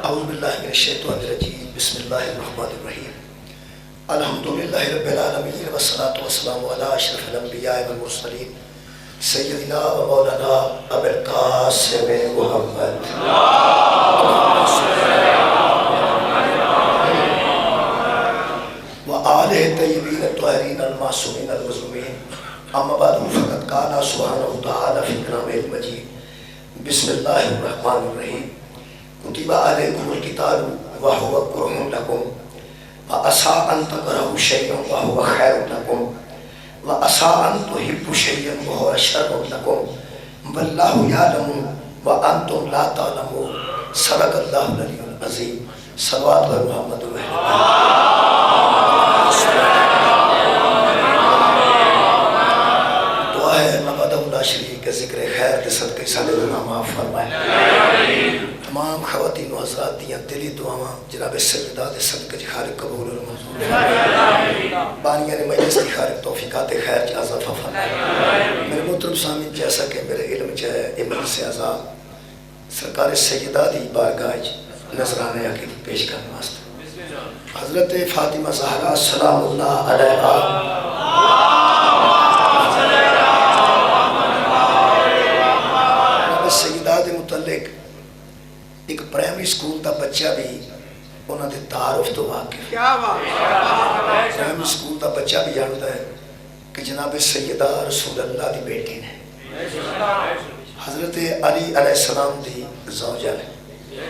اعوذ باللہ من الشیطان الرجیم بسم اللہ الرحمن الرحیم الحمدللہ رب العالمین والصلاة والسلام علی اشرف الانبیاء والمرسلین سیدنا و مولانا ابو القاسم محمد و آلہ طیبین الطاہرین المعصومین المظلومین اما بعد فقد قال سبحانہ تعالی فی کلامہ المجید بسم اللہ الرحمن الرحیم کتب علیکم الکتاب وہو کرہ لکم وعسیٰ ان تکرہوا شیئا وہو خیر لکم وعسیٰ ان تحبوا شیئا وہو شر لکم واللہ یعلم وانتم لا تعلمون صدق اللہ العلی العظیم صلوات بر محمد دعا ہے نباد اللہ شریف کے ذکر خیر کے صدقے سالے گناہ معاف فرمائے تمام خواتین و حضرات دیاں دلی دعاواں جناب سیدہ دے صدقے خالق قبول و منظور بانیان مجلس کی خالق توفیقات خیر جا اضافہ فرمائے میرے محترم سامعین جیسا کہ میرے علم چاہے عمل سے آزاد سرکار سیدہ دی بارگاہ نظرانہ عقیدت پیش کرنے واسطے حضرت فاطمہ زہرا سلام اللہ علیہا نبی سیدہ دے متعلق ایک پرائمری سکول دا بچہ بھی انہوں نے تعارف تو واقف پرائمری سکول دا بچہ بھی جانتا ہے کہ جناب سیدہ رسول اللہ دی بیٹی نے حضرت علی علیہ السلام دی زوجہ نے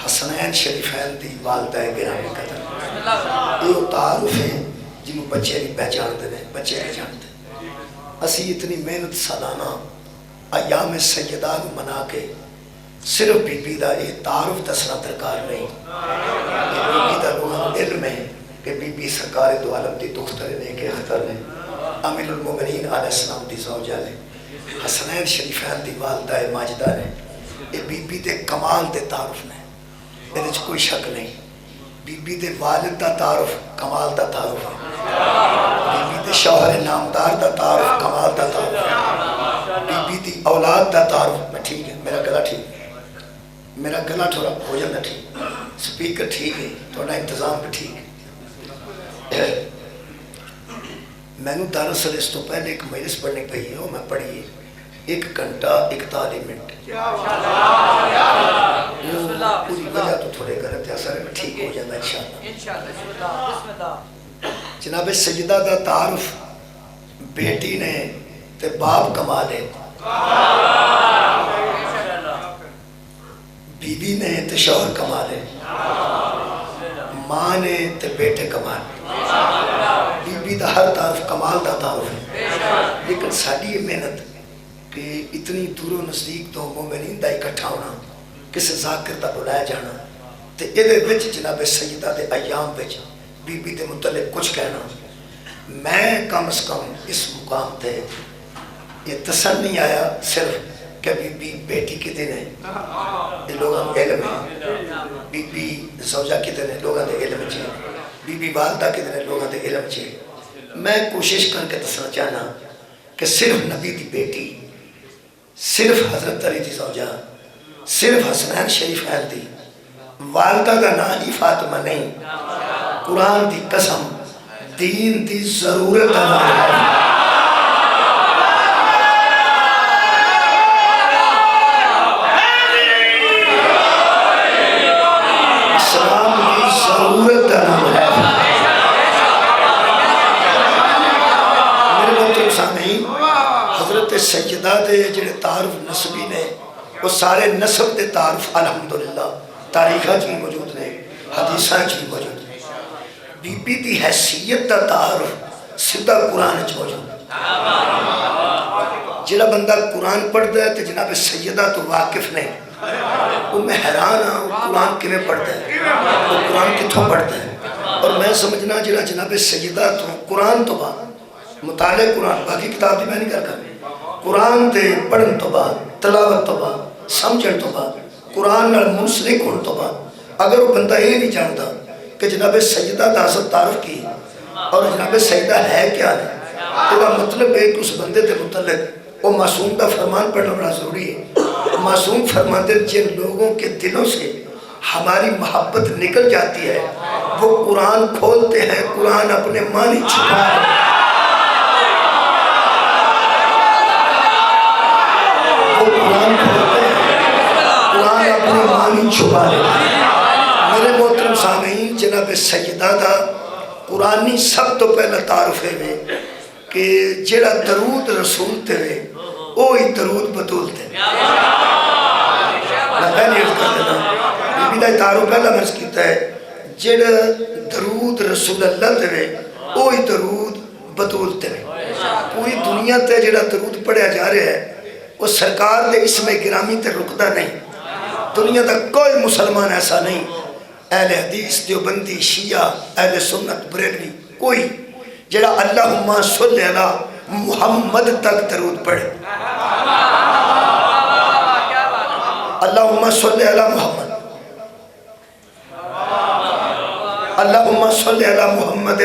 حسنین شریفین دی والدہ گرامی قدر یہ تعارف ہے جنہوں بچے نہیں پہچانتے ہیں بچے نہیں جانتے اسی اتنی محنت سالانہ ایام سیدہ کو منا کے صرف بی بی دا یہ تعارف دسنا درکار نہیں کہ بی بی دا لوگوں علم ہے کہ بی بی سرکار دو عالم دی دختر نے کہ اختر نے امیر المومنین علیہ السلام دی زوجہ نے حسنین شریفین دی والدہ ماجدہ نے یہ بی بی دے کمال دے تعارف نے میرے کوئی شک نہیں بی بی دے والد دا تعارف کمال دا تعارف ہے بی بی دے شوہر نامدار دا تعارف کمال دا تعارف ہے بی بی دی اولاد دا تعارف میں ٹھیک ہے میرا گلا ٹھیک ہے میرا گلا تھوڑا ہو جانا ٹھیک سپیکر ٹھیک ہے تھوڑا انتظام بھی ٹھیک ہے میں نے دراصل اس تو پہلے ایک مجلس پڑھنے پہ ہی ہوں میں پڑھی 1 گھنٹہ 41 منٹ پوری وجہ تو تھوڑے غلط ہے اثر میں ٹھیک ہو جانا انشاءاللہ جناب سیدہ دا تعارف بیٹی نے تے باپ کمالے بی بی نے تے شوہر کمالے ماں نے تے بیٹے کمالے بی بی دا ہر تعارف کمال دا تعارف ہے لیکن ساڑی یہ محنت کہ اتنی دور و نزدیک تو مومنین دا اکٹھا ہونا کسی ذاکر دا بلایا جانا تے ادھے وچ جناب سیدہ دے ایام وچ بی بی دے متعلق کچھ کہنا میں کم از کم اس مقام تے یہ تسل نہیں آیا صرف کہ بی بی بیٹی کی دن ہے یہ لوگوں نے علم ہے بی بی زوجہ کی دن ہے لوگوں نے علم چاہیے بی بی والدہ کی دن ہے لوگوں نے علم چاہیے میں کوشش کر کے دسنا چاہنا کہ صرف نبی دی بیٹی صرف حضرت علی دی زوجہ صرف حسنین شریفین دی والدہ کا نام ہی فاطمہ نہیں قرآن دی قسم دین دی ضرورت نام سیدہ دے جڑے تعارف نسبی نے وہ سارے نسب دے تعارف الحمدللہ تاریخہ جی موجود نے حدیثہ جی موجود نے بی بی دی حیثیت دا تعارف سدھا قرآن چ موجود جڑا بندہ قرآن پڑھتا ہے تو جناب سیدہ تو واقف نہیں وہ میں حیران ہاں وہ قرآن کیویں پڑھتا ہے وہ قرآن کتھوں پڑھتا ہے اور میں سمجھنا جڑا جناب سیدہ تو قرآن تو بعد مطالعہ قرآن باقی کتاب دی میں نہیں کر قرآن دے پڑھن تو بعد تلاوت تو بعد سمجھن تو بعد قرآن نال منسلک ہون تو بعد اگر وہ بندہ یہ نہیں جانتا کہ جناب سیدہ دا اصل تعارف کی اور جناب سیدہ ہے کیا ہے تو وہ مطلب ہے کہ اس بندے دے متعلق وہ معصوم کا فرمان پڑھنا بڑا ضروری ہے معصوم فرماتے جن لوگوں کے دلوں سے ہماری محبت نکل جاتی ہے، وہ قرآن کھولتے ہیں، قرآن اپنے معنی چھپا ہے، وہ قرآن کھولتے ہیں، قرآن اپنے معنی چھپا ہے۔ میرے محترم سامعین، جناب سیدہ دا قرآنی سب تو پہلا تعارف ہے کہ جڑا درود رسول تے وہی درود بطول تے۔ میں پہلی عرض کر دینا، بی بی تعارف پہلا مرض کیتا ہے، جڑا درود رسول اللہ تے وہی درود بطول تے۔ پوری دنیا تے جڑا درود پڑھیا جا رہا ہے وہ سرکار دے اسم گرامی تے رکدا نہیں۔ دنیا دا کوئی مسلمان ایسا نہیں، اہل حدیث، دیوبندی، شیعہ، اہل سنت، بریلوی، کوئی جڑا اللہم صلی علی محمد تک درود پڑھے۔ اللہم صلی علی محمد، اللہم صلی علی محمد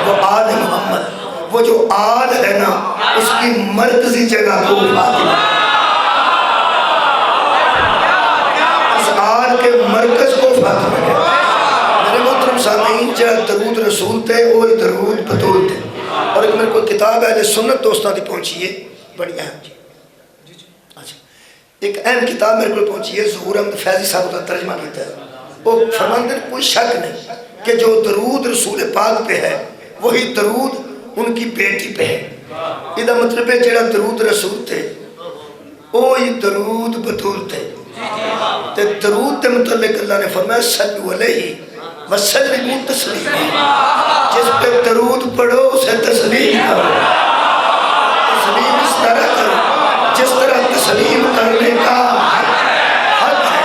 و آل محمد، وہ جو آل ہے نا اس کی مرکزی جگہ کو فاطمہ، اس آل کے مرکز کو فاطمہ ہے۔ میرے محترم سامعین، جہاں درود رسول تھے وہی درود بطول تھے۔ اور ایک میرے کو کتاب اہل سنت دوستاں دی پہنچی ہے، بڑی اہم جی، اچھا ایک اہم کتاب میرے کو پہنچی ہے، ظہور احمد فیضی صاحب کا ترجمہ کیتا ہے۔ وہ فرماندے کوئی شک نہیں کہ جو درود رسول پاک پہ ہے وہی درود ان کی بیٹی پہ ہے۔ یہ مطلب ہے جڑا درود رسول تھے وہی درود بطول تھے۔ تے درود تے متعلق اللہ نے فرمایا صلو علیہ وسلموا تسلیما، جس پہ درود پڑھو اسے تسلیم کرو، تسلیم اس طرح کرو جس طرح تسلیم کرنے کا حق ہے۔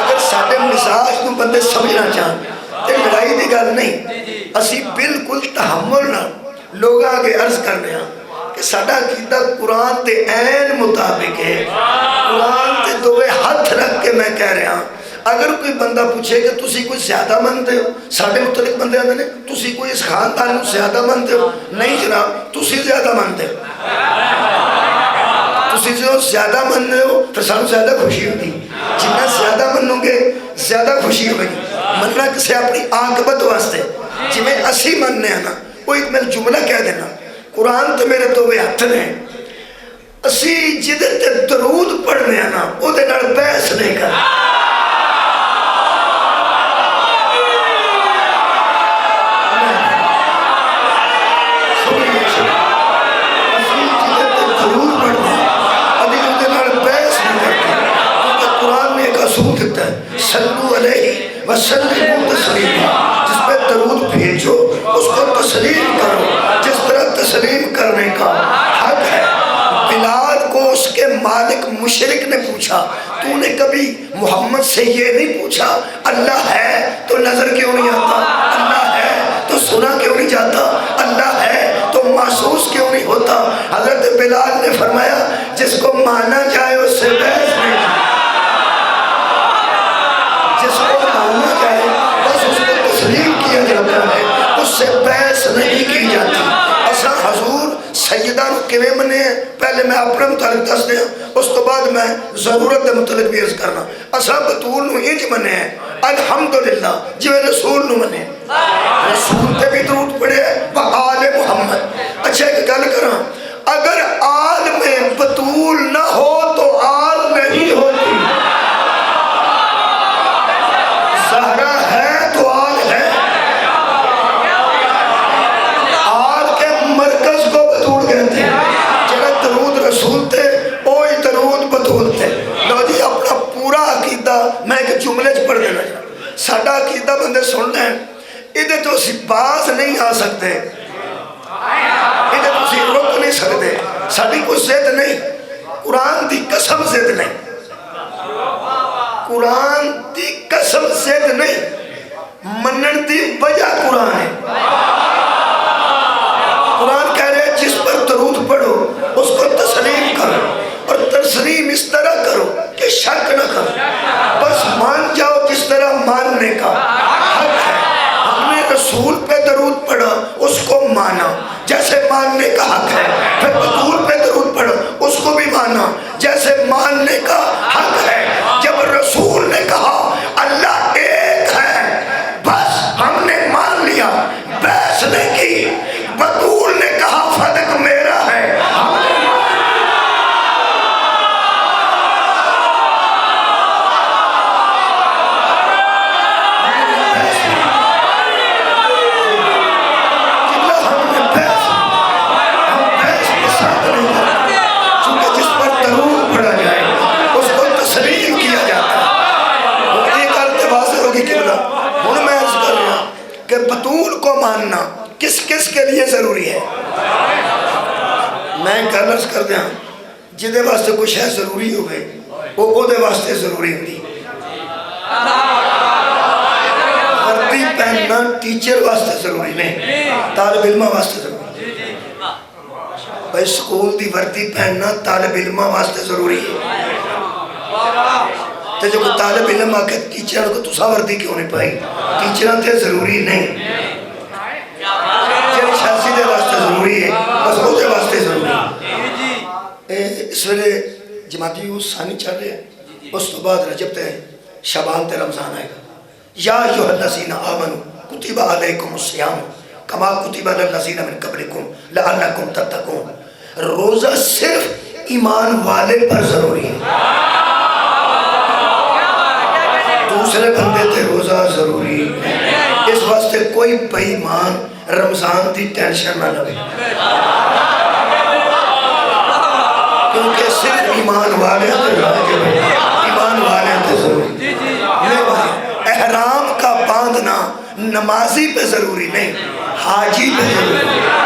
اگر ساڈے مزاج کو بندے سمجھنا چاہن تے لڑائی دی گل نہیں، اسی بالکل تحمل نہ لوگ آگے عرض کرنے ہیں کہ ساڈا عقیدہ قرآن تے عین مطابق ہے۔ قرآن تے دوے ہاتھ رکھ کے میں کہہ رہا ہوں، اگر کوئی بندہ پوچھے کہ تسی کوئی زیادہ مانتے ہو، ساڑھے متعلق بندے آنے تسی کوئی اس خاندان کو زیادہ مانتے ہو، نہیں جناب، تسی زیادہ مانتے ہو، تسی جو زیادہ مانتے ہو پھر سانو زیادہ خوشی ہوگی، جنہ زیادہ منوں گے زیادہ خوشی ہوگی۔ مننا کسے اپنی عاقبت واسطے، جی میں اسی مننے ہیں نا، وہ ایک میں جملہ کہہ دینا، قرآن تو میرے دوے ہاتھ نے، اسی جدت درود پڑھنے ہیں نا وہ دے نال بحث نہیں کرنا۔ صلو علیہ وسلموا تسلیما، جس پہ درود بھیجو اس کو تسلیم کرو جس طرح تسلیم کرنے کا حق ہے۔ بلال کو اس کے مالک مشرک نے پوچھا، تو نے کبھی محمد سے یہ نہیں پوچھا اللہ ہے تو نظر کیوں نہیں آتا، اللہ ہے تو سنا کیوں نہیں جاتا، اللہ ہے تو محسوس کیوں نہیں ہوتا؟ حضرت بلال نے فرمایا جس کو مانا جائے اس سے بحث نہیں، جس کو مانا جائے بس اس کو تسلیم کیا جاتا ہے، اس سے بحث نہیں کی جاتی۔ ایسا حضور سیدہ نو کیویں منے ہیں، پہلے میں اپنے متعلق دس دیا، اس تو بعد میں ضرورت دے متعلق بھی عرض کرنا۔ ایسا بطول نو انج منے ہیں الحمدللہ جو رسول نو منے، رسول تے بھی درود پڑھے آل محمد۔ اچھا ایک گل کراں، اگر آل میں بطول نہ ہو تو آل نہیں ہوتی، زہرا ہے تو آل ہے، آل کے مرکز کو بطول کہتے ہیں، جنہاں درود رسول تھے وہی درود بطول تھے۔ لو جی اپنا پورا عقیدہ میں ایک جملے چ پڑھ دینا، ساڈا عقیدہ بندے سننا ہے، ادھے تو اسی باز نہیں آ سکتے، ادھے تو اسی رک نہیں سکتے، ساڈی کوئی ضد نہیں، قرآن دی قسم ضد نہیں، قرآن دی قسم ضد نہیں، منن دی وجہ قرآن ہے۔ قرآن کہہ رہے جس پر درود پڑھو اس کو تسلیم کرو، اور تسلیم اس طرح کرو کہ شک نہ کرو، بس مان جاؤ جس طرح ماننے کا حق ہے۔ ہم نے رسول پہ درود پڑھا اس کو مانا جیسے ماننے کا حق ہے، پھر بطول پہ درود پڑھا اس کو بھی مانا جیسے ماننے کا حق ہے۔ جب رسول نے کہا بطول کو ماننا کس کس کے لیے ضروری ہے؟ میں گلرز کر دیا جدے واسطے کچھ ہے ضروری ہوئے وہ دے واسطے ضروری ہوئی. وردی پہننا ٹیچر واسطے ضروری نہیں، طالب علمہ واسطے ضروری. بھائی سکول دی وردی پہننا طالب علمہ واسطے ضروری ہے. تو جو کوئی طالب علم آکے ٹیچروں کو تسا وردی کیوں نہیں پائی؟ ٹیچروں تے ضروری نہیں، جن شخصی دے واسطے ضروری ہے بس وہ دے واسطے ضروری ہے. اس ویلے جماعتی ثانی چل رہے ہیں، اس تو بعد رجب تے شعبان تے رمضان آئے گا. یا ایھا الذین آمنوا کتب علیکم الصیام کما کتب علی الذین من قبلکم لعلکم تتقون. روزہ صرف ایمان والے پر ضروری ہے، دوسرے بندے تے روزہ ضروری ہے. اس واسطے کوئی بے ایمان رمضان دی ٹینشن نہ لگے، کیونکہ صرف ایمان والے تے واجب ہے، ایمان والے تے ضروری. احرام کا باندھنا نمازی پہ ضروری نہیں، حاجی پہ ضروری ہے.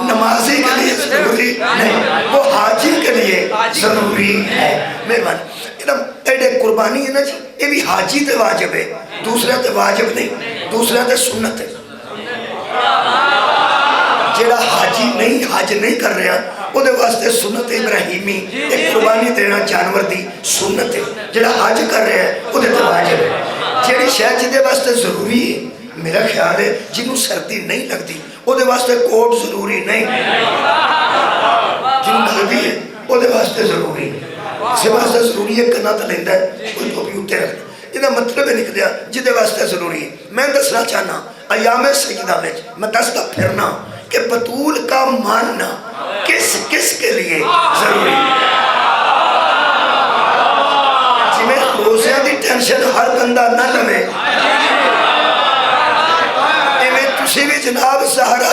نمازی کے لیے ضروری نہیں، وہ حاجی کے لیے ضروری ہے. مہربانی ایڈے قربانی ہے نا جی، یہ بھی حاجی تے واجب ہے، دوسرے تے واجب نہیں، دوسرے تے سنت ہے. جیڑا حاجی نہیں حج نہیں کر رہا وہ دے واسطے سنت ابراہیمی ایک قربانی دینا جانور دی سنت ہے. جیڑا حج کر رہا ہے وہ دے تے واجب ہے. جیڑی شے جدے واسطے ضروری ہے میرا خیال ہے جنہوں سردی نہیں لگتی وہ دے واسطے کوٹ ضروری نہیں، جنہوں لگتی ہے وہ دے واسطے ضروری ہے. اسے واسطے ضروری ہے کرنا تو لیندہ ہے کوئی ٹوپی اٹھے رکھنا. یہ مطلب ہے نکلیا جدے واسطے ضروری ہے. میں دسنا چاہنا ایام سیدہ میں میں دستا پھرنا کہ بطول کا ماننا کس کس کے لیے ضروری ہے. جی میں روزیاں دی ٹینشن ہر بندہ نہ لمے، تسی بھی جناب سہارا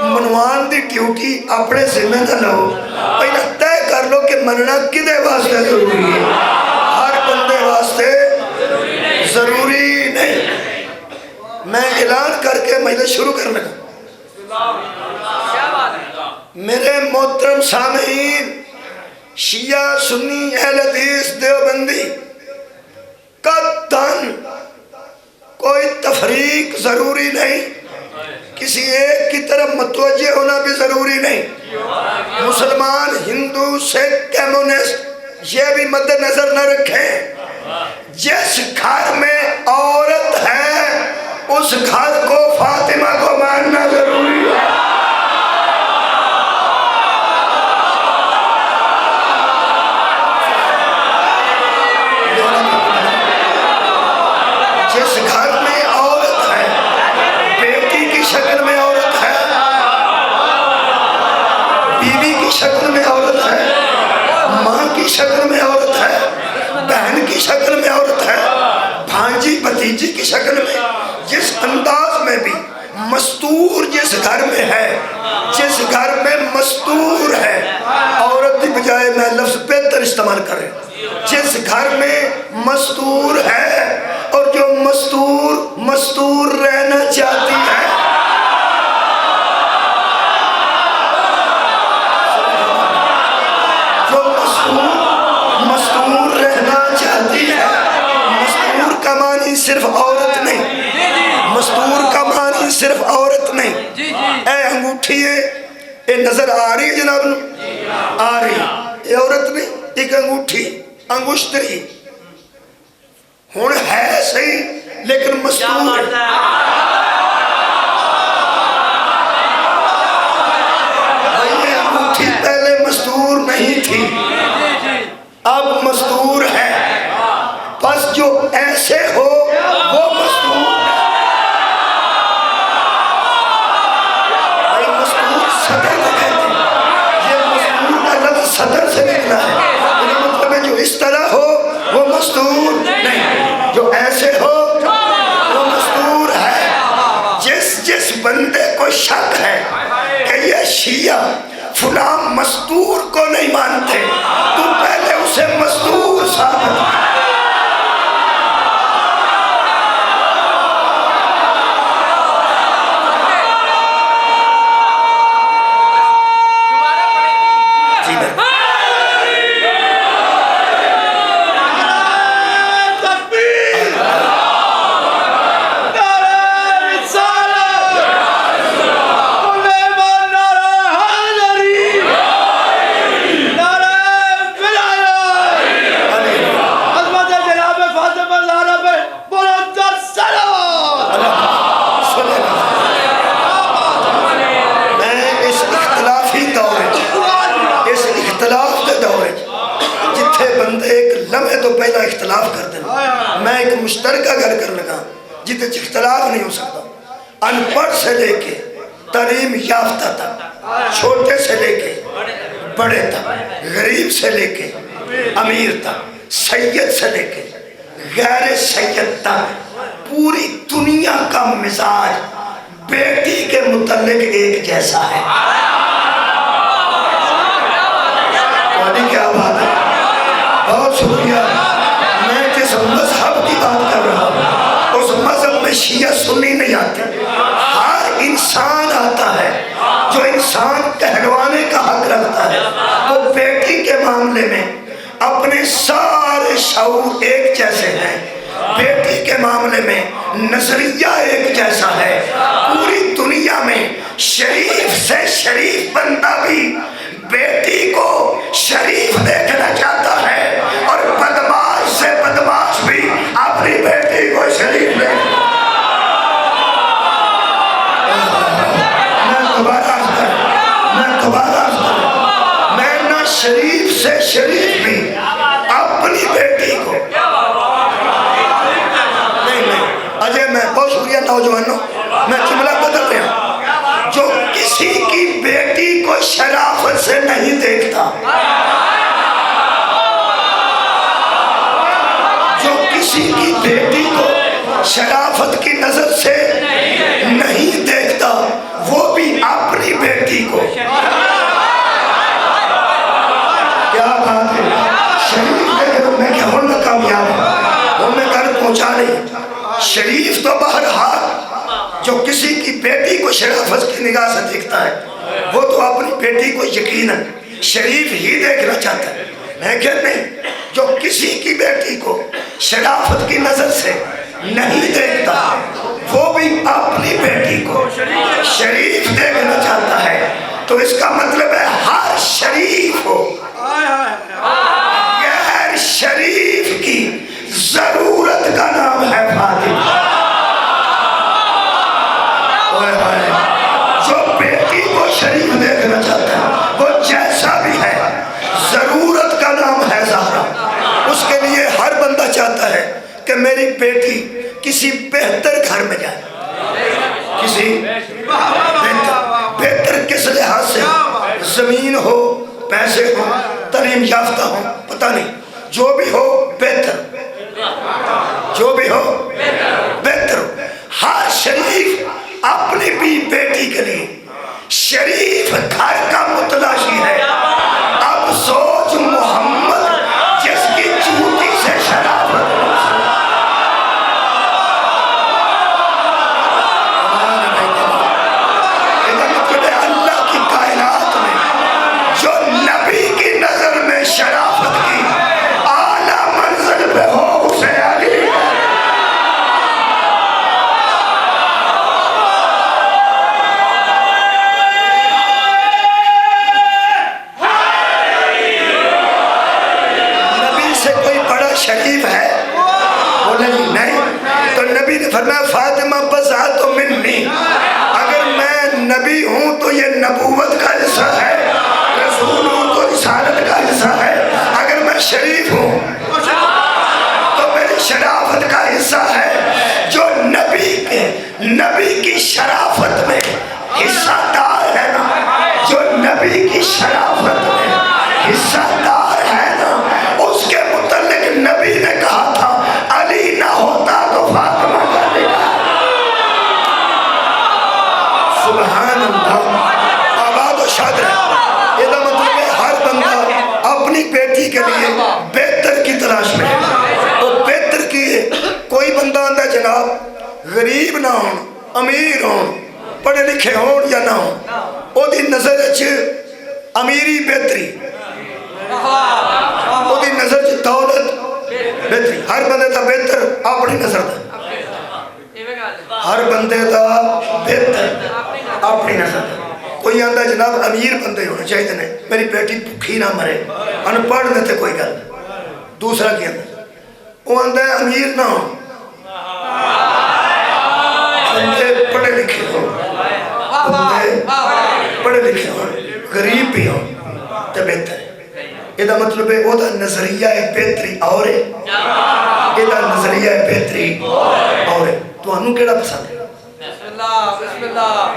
منوان دی ڈیوٹی اپنے ذمہ نہ لو، پہلے طے کر لو کہ مننا کدے واسطے ضروری ہے. ہر بندے واسطے ضروری نہیں. میں اعلان کر کے مجلس شروع کرنے کا. میرے محترم سامعین، شیعہ سنی اہل حدیث دیوبندی قطعاً کوئی تفریق ضروری نہیں، کسی ایک کی طرف متوجہ ہونا بھی ضروری نہیں. مسلمان، ہندو، سکھ، کمیونسٹ یہ بھی مد نظر نہ رکھیں. جس گھر میں عورت ہے اس گھر کو فاطمہ کو ماننا ضروری ہے. جس گھر میں عورت ہے، بیٹی کی شکل میں عورت ہے، بیوی کی شکل میں عورت ہے، ماں کی شکل میں عورت ہے، بہن کی شکل میں عورت ہے، بھانجی بھتیجی کی شکل میں، جس انداز میں بھی مستور جس گھر میں ہے، جس گھر میں مستور ہے، عورت کی بجائے میں لفظ بہتر استعمال کر رہے ہیں، جس گھر میں مستور ہے اور جو مستور رہنا چاہتی ہے، جو مستور رہنا چاہتی ہے. مستور کا معنی صرف عورت نہیں، مستور کا معنی صرف عورت نہیں. اے انگوٹھی ہے، اے نظر آ رہی ہے جناب، آ رہی یہ عورت نہیں، ایک انگوٹھی انگشتری ہون ہے صحیح لیکن مستور ہے. یہ انگوٹھی پہلے مستور نہیں تھی، اب مستور ہے. بس جو ایسے ہو وہ مستور ہے. بھائی مستور صدر کو کہتے ہیں، یہ مستور کا لفظ صدر سے نکلا ہے. یہ مطلب ہے جو اس طرح ہو وہ مستور نہیں، جو ایسے ہو وہ مستور ہے. جس بندے کو شک ہے کہ یہ شیعہ فلاں مستور کو نہیں مانتے، تو پہلے اسے مستور ثابت پہلا اختلاف کر دینا. میں ایک مشترکہ گھر کر لگا جتے اختلاف نہیں ہو سکتا. ان پڑھ سے لے کے تعلیم یافتہ تک، چھوٹے سے لے کے بڑے تک، غریب سے لے کے امیر تک، سید سے لے کے غیر سید تک، پوری دنیا کا مزاج بیٹی کے متعلق ایک جیسا ہے. کیا بات ہے، بہت شکریہ. میں جس مذہب کی بات کر رہا ہوں اس مذہب میں شیعہ سنی نہیں آتے. ہر انسان آتا ہے جو انسان کہلوانے کا حق رکھتا ہے. وہ بیٹی کے معاملے میں اپنے سارے شعور ایک جیسے ہیں، بیٹی کے معاملے میں نظریہ ایک جیسا ہے. پوری دنیا میں شریف سے شریف بندہ بھی بیٹی کو شریف دیکھنا چاہتا ہے، اور بدماش سے بدماش بھی اپنی بیٹی کو شریف دیکھنا. میں نہ شریف سے شریف بھی اپنی بیٹی کو نہیں. اجے میں بہت شکریہ نوجوانوں، میں جملہ بدل رہا ہوں. جو کسی کی بیٹی کو شرافت سے نہیں دیکھتا، جو کسی کی بیٹی کو شرافت کی نظر سے نہیں دیکھتا، وہ بھی اپنی بیٹی کو. کیا بات ہے، شریف دیکھ رہا میں کیا ہونا کامیاب ہے، وہ میں گھر پہنچا نہیں. شریف تو بہرحال جو کسی کی بیٹی کو شرافت کی نگاہ سے دیکھتا ہے، وہ تو اپنی بیٹی کو یقیناً شریف ہی دیکھنا چاہتا ہے. لیکن نہیں، جو کسی کی بیٹی کو شرافت کی نظر سے نہیں دیکھتا، وہ بھی اپنی بیٹی کو شریف دیکھنا چاہتا ہے. تو اس کا مطلب ہے ہر شریف ہو غیر شریف کی ضرورت کا نام ہے فاطمہ. جو بیٹی کو شریف دیکھنا چاہتا ہے وہ جیسا بھی ہے، ضرورت کا نام ہے زہرا. اس کے لیے ہر بندہ چاہتا ہے کہ میری بیٹی کسی بہتر گھر میں جائے. کسی بہتر کس لحاظ سے؟ زمین ہو، پیسے ہو، تعلیم یافتہ ہو، پتہ نہیں، جو بھی ہو بہتر، جو بھی ہو بہتر ہو. ہر شریف اپنی بھی بیٹی کے لیے شریف گھر کا متلاشی ہے. اب سوچ محمد جس کی جوتی سے شرافت اللہ کی کائنات میں جو نبی کی نظر میں شرافت کی اعلیٰ منزل پہ ہو اسے علی. شریف ہے؟ بولے نہیں. تو نبی نے فرمایا فاطمہ بضعۃ منی، اگر میں نبی ہوں تو یہ نبوت کا حصہ ہے، رسول ہوں تو رسالت کا حصہ ہے. اگر میں شریف ہوں تو میری شرافت کا حصہ ہے. جو نبی کی شرافت میں حصہ دار ہے نا، جو نبی کی شرافت میں حصہ دار ہے نا، اس کے متعلق نبی نے کہا تھا علی نہ ہوتا تو فاطمہ کا نکاح. سبحان اللہ. آباد و شاد رہے. کے لیے بہتر کی تلاش میں ہے. وہ بہتر کی ہے. کوئی بندہ آتا جناب غریب نہ ہو امیر ہو پڑھے لکھے ہو یا نہ ہو وہ دی نظر امیری بہتری وہ دی نظر دولت بہتری. ہر بندے دا بہتر اپنی نظر دا ہر بندے دا بہتر اپنی نظر دا. کوئی آندہ جناب امیر بندے ہونے چاہیے نے میری بیٹی بھوکی نہ مرے ان پڑھ میں تے کوئی گل. دوسرا کی آندہ وہ آندہ امیر نہ ہو بندے پڑھے لکھے ہو بندے پڑھے لکھے ہو غریب بھی ہو تو بہتر ہے. یہ مطلب ہے وہ دا نظریہ بہتری اور ہے یہ دا نظریہ بہتری اور ہے. تو انہوں کیڑا پسند ہے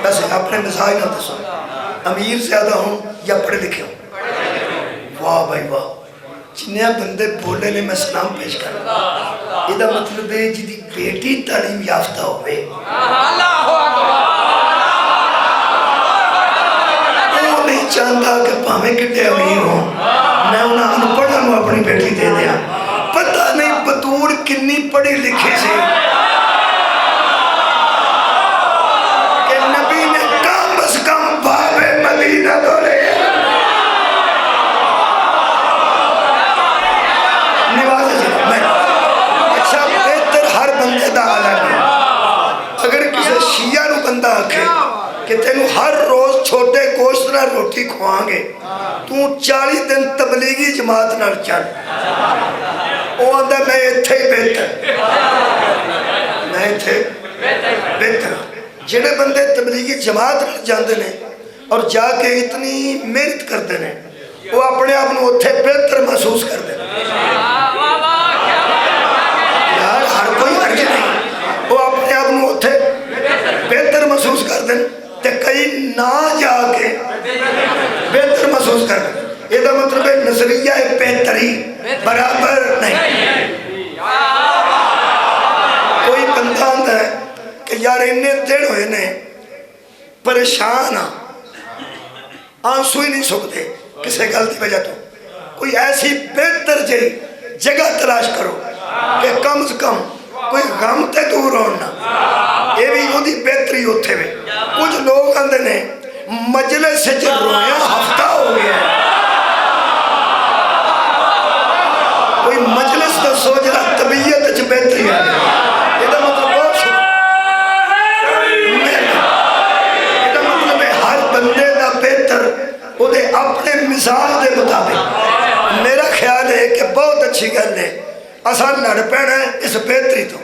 بس اپنے مزاج نہ دسو امیر زیادہ ہوں یا پڑھے لکھے ہوں. واہ بھائی واہ جنہیں بندے بولے نے میں سلام پیش کر یہ مطلب ہے جی دی بیٹی تعلیم یافتہ ہوئے وہ نہیں چاہتا کہ پاہمیں کٹے امیر ہوں میں انہیں انپڑھا ہوں اپنی بیٹی دے دیا. پتہ نہیں بطور کنی پڑھی لکھی سے کہ نبی نے کم از کم باب مدینہ دولے شیعہ نو بندہ آکھے کہ تینوں ہر روز چھوٹے گوشت نہ روٹی کھوائیں گے تو 40 دن تبلیغی جماعت نہ چل وہ آندہ میں اتھے بہتر میں اتھے بہتر. جنہیں بندے تبلیغی جماعت نہ جاندے نے اور جا کے اتنی محنت کرتے ہیں وہ اپنے آپ نو اتھے بہتر محسوس کرتے ہیں. یار ہر کوئی حرج نہیں وہ اپنے آپ نو اتھے بہتر محسوس کر دیں تے کئی نہ جا کے بہتر محسوس کر دیں. یہ مطلب ہے نظریہ بہتری برابر نہیں. کوئی بندہ آتا ہے کہ یار انہیں دن ہوئے نے پریشان آنسو ہی نہیں سکتے کسی غلطی وجہ تو کوئی ایسی بہتر جگہ تلاش کرو کہ کم از کم کوئی غم تے دور ہونا یہ بھی ہوتی بہتری ہوتے ہوئے. کچھ لوگ آندے نے مجلس سے رویا ہفتہ ہو گیا کوئی مجلس تو سوچ رہا طبیعت اچھ بہتری ہے. یہ مطلب مطلب ہے ہر بندے دا بہتر وہ دے اپنے مثال دے مطابق. میرا خیال ہے کہ بہت اچھی گل ہے آسان لڑ پینا ہے اس بہتری تو.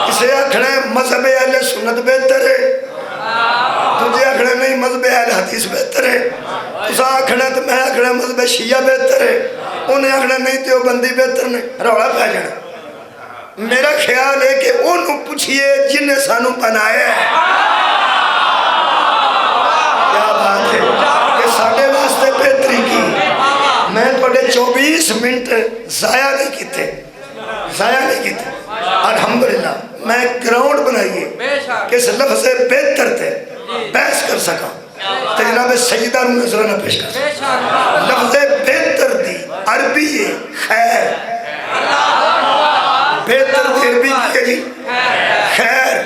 اسے آکھنا ہے مذہب اہل سنت بہتر ہے تجھے آکھنا نہیں مذہب اہل حدیث بہتر ہے. اسے آکھنا تو میں آکھنا مذہب شیعہ بہتر ہے انہیں آکھنا نہیں تو بندی بہتر نہیں روڑا پہ جانا. میرا خیال ہے کہ انہوں پوچھئے جن نے سانوں بنایا ہے کیا بات ہے کہ ساڑھے واسطے بہتری کی. میں توڑے 24 منٹ ضائع نہیں کیتے الحمدللہ. میں گراؤنڈ بنائیے کہ اس لفظ بہتر تھے بحث کر سکا تو جناب سیدہ نظرانہ پیش کر سکا. لفظ بہتر دی عربی خیر بہتر دی عربی کیا جی خیر.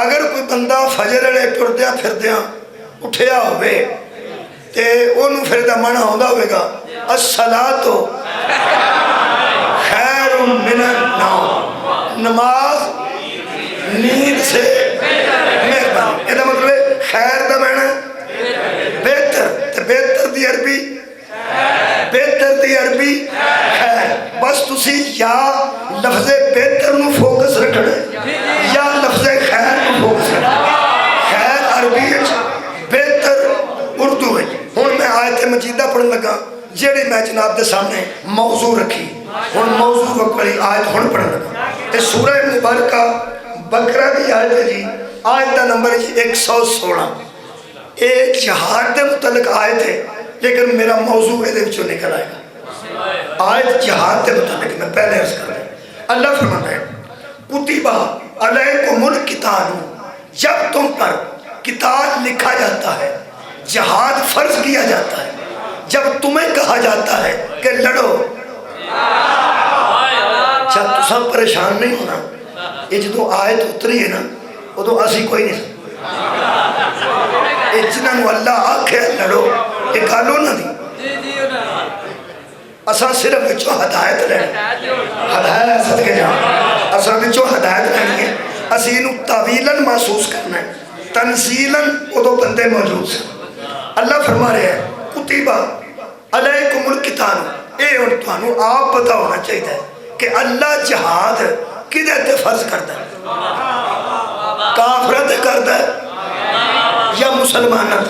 اگر کوئی بندہ فجر علیہ ٹردیاں پھردیاں اٹھیا ہوئے تے انہوں پھر دا معنی ہوندہ ہوئے گا الصلاۃ خیر من النوم نماز نیند سے مہربانی. یہ مطلب ہے خیر دا معنی بہتر تے بہتر دی عربی خیر. بس تسی یا لفظ بہتر نو فوکس رکھنا یا لفظ خیر نو فوکس رکھنا. خیر عربی بہتر اردو ہے. ہوں میں آیت مجیدہ پڑھن لگا جیڑی میں جناب دے سامنے موضوع رکھی ہوں موضوع وقت والی آیت ہوں پڑھن لگا. یہ سورہ مبارکہ بقرہ کی آیت ہے جی آیت دا نمبر 116. یہ جہاد دے متعلق آیت ہے لیکن میرا موضوع ہے دے بچوں نکل آئے گا. آیت جہاد دے متعلق میں پہلے عرض کر رہا ہے. اللہ فرماتا ہے کتبہ علیکم القتال جب تم پر قتال لکھا جاتا ہے جہاد فرض کیا جاتا ہے جب تمہیں کہا جاتا ہے کہ لڑو. اچھا تساں پریشان نہیں ہونا, یہ جدو آیت اتری ہے نا ادو اسی کوئی نہیں جنہوں اللہ آکھے لڑو یہ گالو نہ دی. اساں صرف بچوں ہدایت لینی, ہدایت صدقے جاؤں اساں بچوں ہدایت لینی ہے. اسی انہوں تعویلاً محسوس کرنا ہے, تنزیلاً ادو بندے موجود سے. اللہ فرما رہے ہیں کتبہ علیکم القتال, اے اور توانو آپ پتہ ہونا چاہیے کہ اللہ جہاد کدھے تے فرض کرتا ہے, کافرت کرتا ہے یا مسلمانت.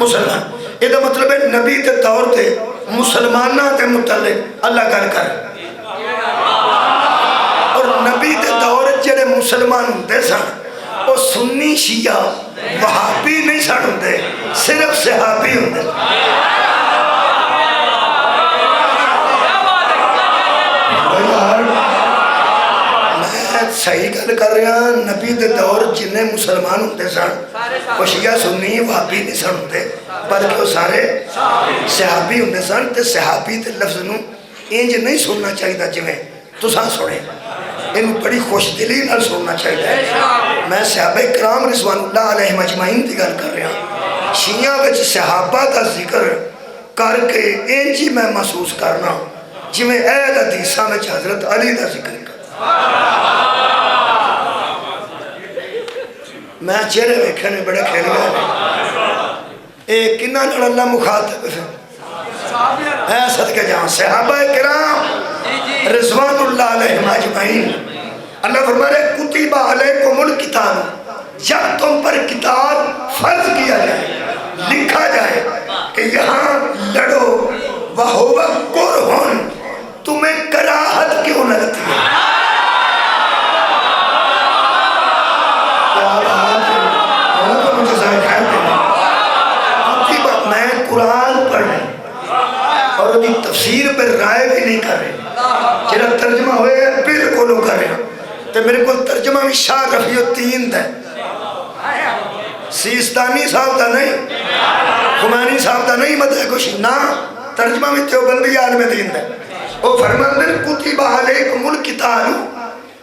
مسلمان یہ دا مطلب ہے نبی تے دور تے مسلمانہ تے متعلق اللہ کر کر, اور نبی تے دور جڑے مسلمان ہوندے سن وہ سنی شیعہ وہابی نہیں سن ہوندے, صرف صحابی ہوندے. میں صحیح گل کر رہا ہوں, نبی دے دور جنہیں مسلمان ہوندے سن وہ شیعہ سنی وہابی نہیں سن ہوندے بلکہ وہ سارے صحابی ہوندے سن. تے صحابی تے لفظ نو انج نہیں سننا چاہیے جویں تساں سنے, انہوں بڑی خوش دلی نال سننا چاہیے. میں صحابہ کرام رضوان اللہ علیہ مجمعین دی گل کر رہا ہوں. شیعہ وچ صحابہ دا ذکر کر کے انجی میں محسوس کرنا جویں اہل حدیثاں وچ حضرت علی دا ذکر کر. میں چہرے ویکھے نے بڑے کھیل گئے, اے کنہ نال اللہ مخاطب ہے صدقے جہاں صحابہ کرام رضوان اللہ علیہ مجمعین. اللہ فرما رہے کتبہ علیکم القتال, جب تم پر قتال فرض کیا جائے, لکھا جائے کہ یہاں لڑو وَهُوَ كُرْهٌ, تمہیں کراہت کیوں لگتی ہے؟ میں قرآن پڑھ رہا ہوں اور انہی تفسیر پر رائے بھی نہیں کر رہے, جنہا ترجمہ ہوئے ہیں بالکل کر رہے ہیں. تو میرے کو ترجمہ بھی شاہ رفیع الدین دا, سیستانی صاحب دا نہیں, خمینی صاحب دا نہیں, مدد کچھ نہ ترجمہ بھی دیوبندی عالم دین دا. وہ فرماندن کتبہ علیکم القتال,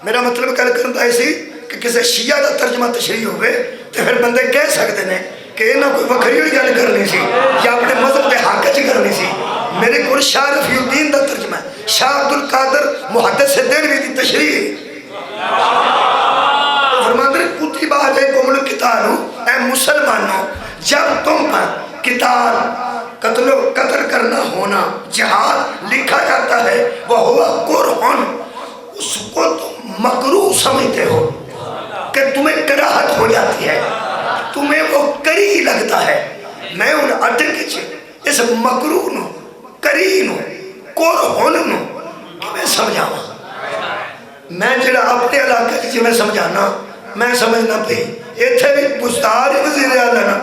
میرا مطلب کل کرتا ہے سی کہ کسی شیعہ دا ترجمہ تشریح ہوئے تو پھر بندے کہہ سکتے ہیں کہ انہاں کوئی وکری ہوئی گل کرنی سی یا اپنے مذہب دے حق چ کرنی سی. میرے کو شاہ رفیع الدین دا ترجمہ ہے, شاہ عبد القادر محدث دہلوی دی تشریح. فرماندن کتبہ علیکم القتال, اے مسلمانوں جب تم پر قتال قتل کرنا ہونا جہاد لکھا جاتا ہے وَهُوَ كُرْهٌ, اس کو تم مکروہ سمجھتے ہو کہ تمہیں کراہت ہو جاتی ہے, تمہیں وہ کری لگتا ہے. میں ان اٹک اس مکروہ نو کری نو کرہن نو میں سمجھاواں. میں جڑا اپنے علاقے کی میں سمجھانا میں سمجھنا پہ ایتھے بھی بزدار وزیر اعلیٰ نا,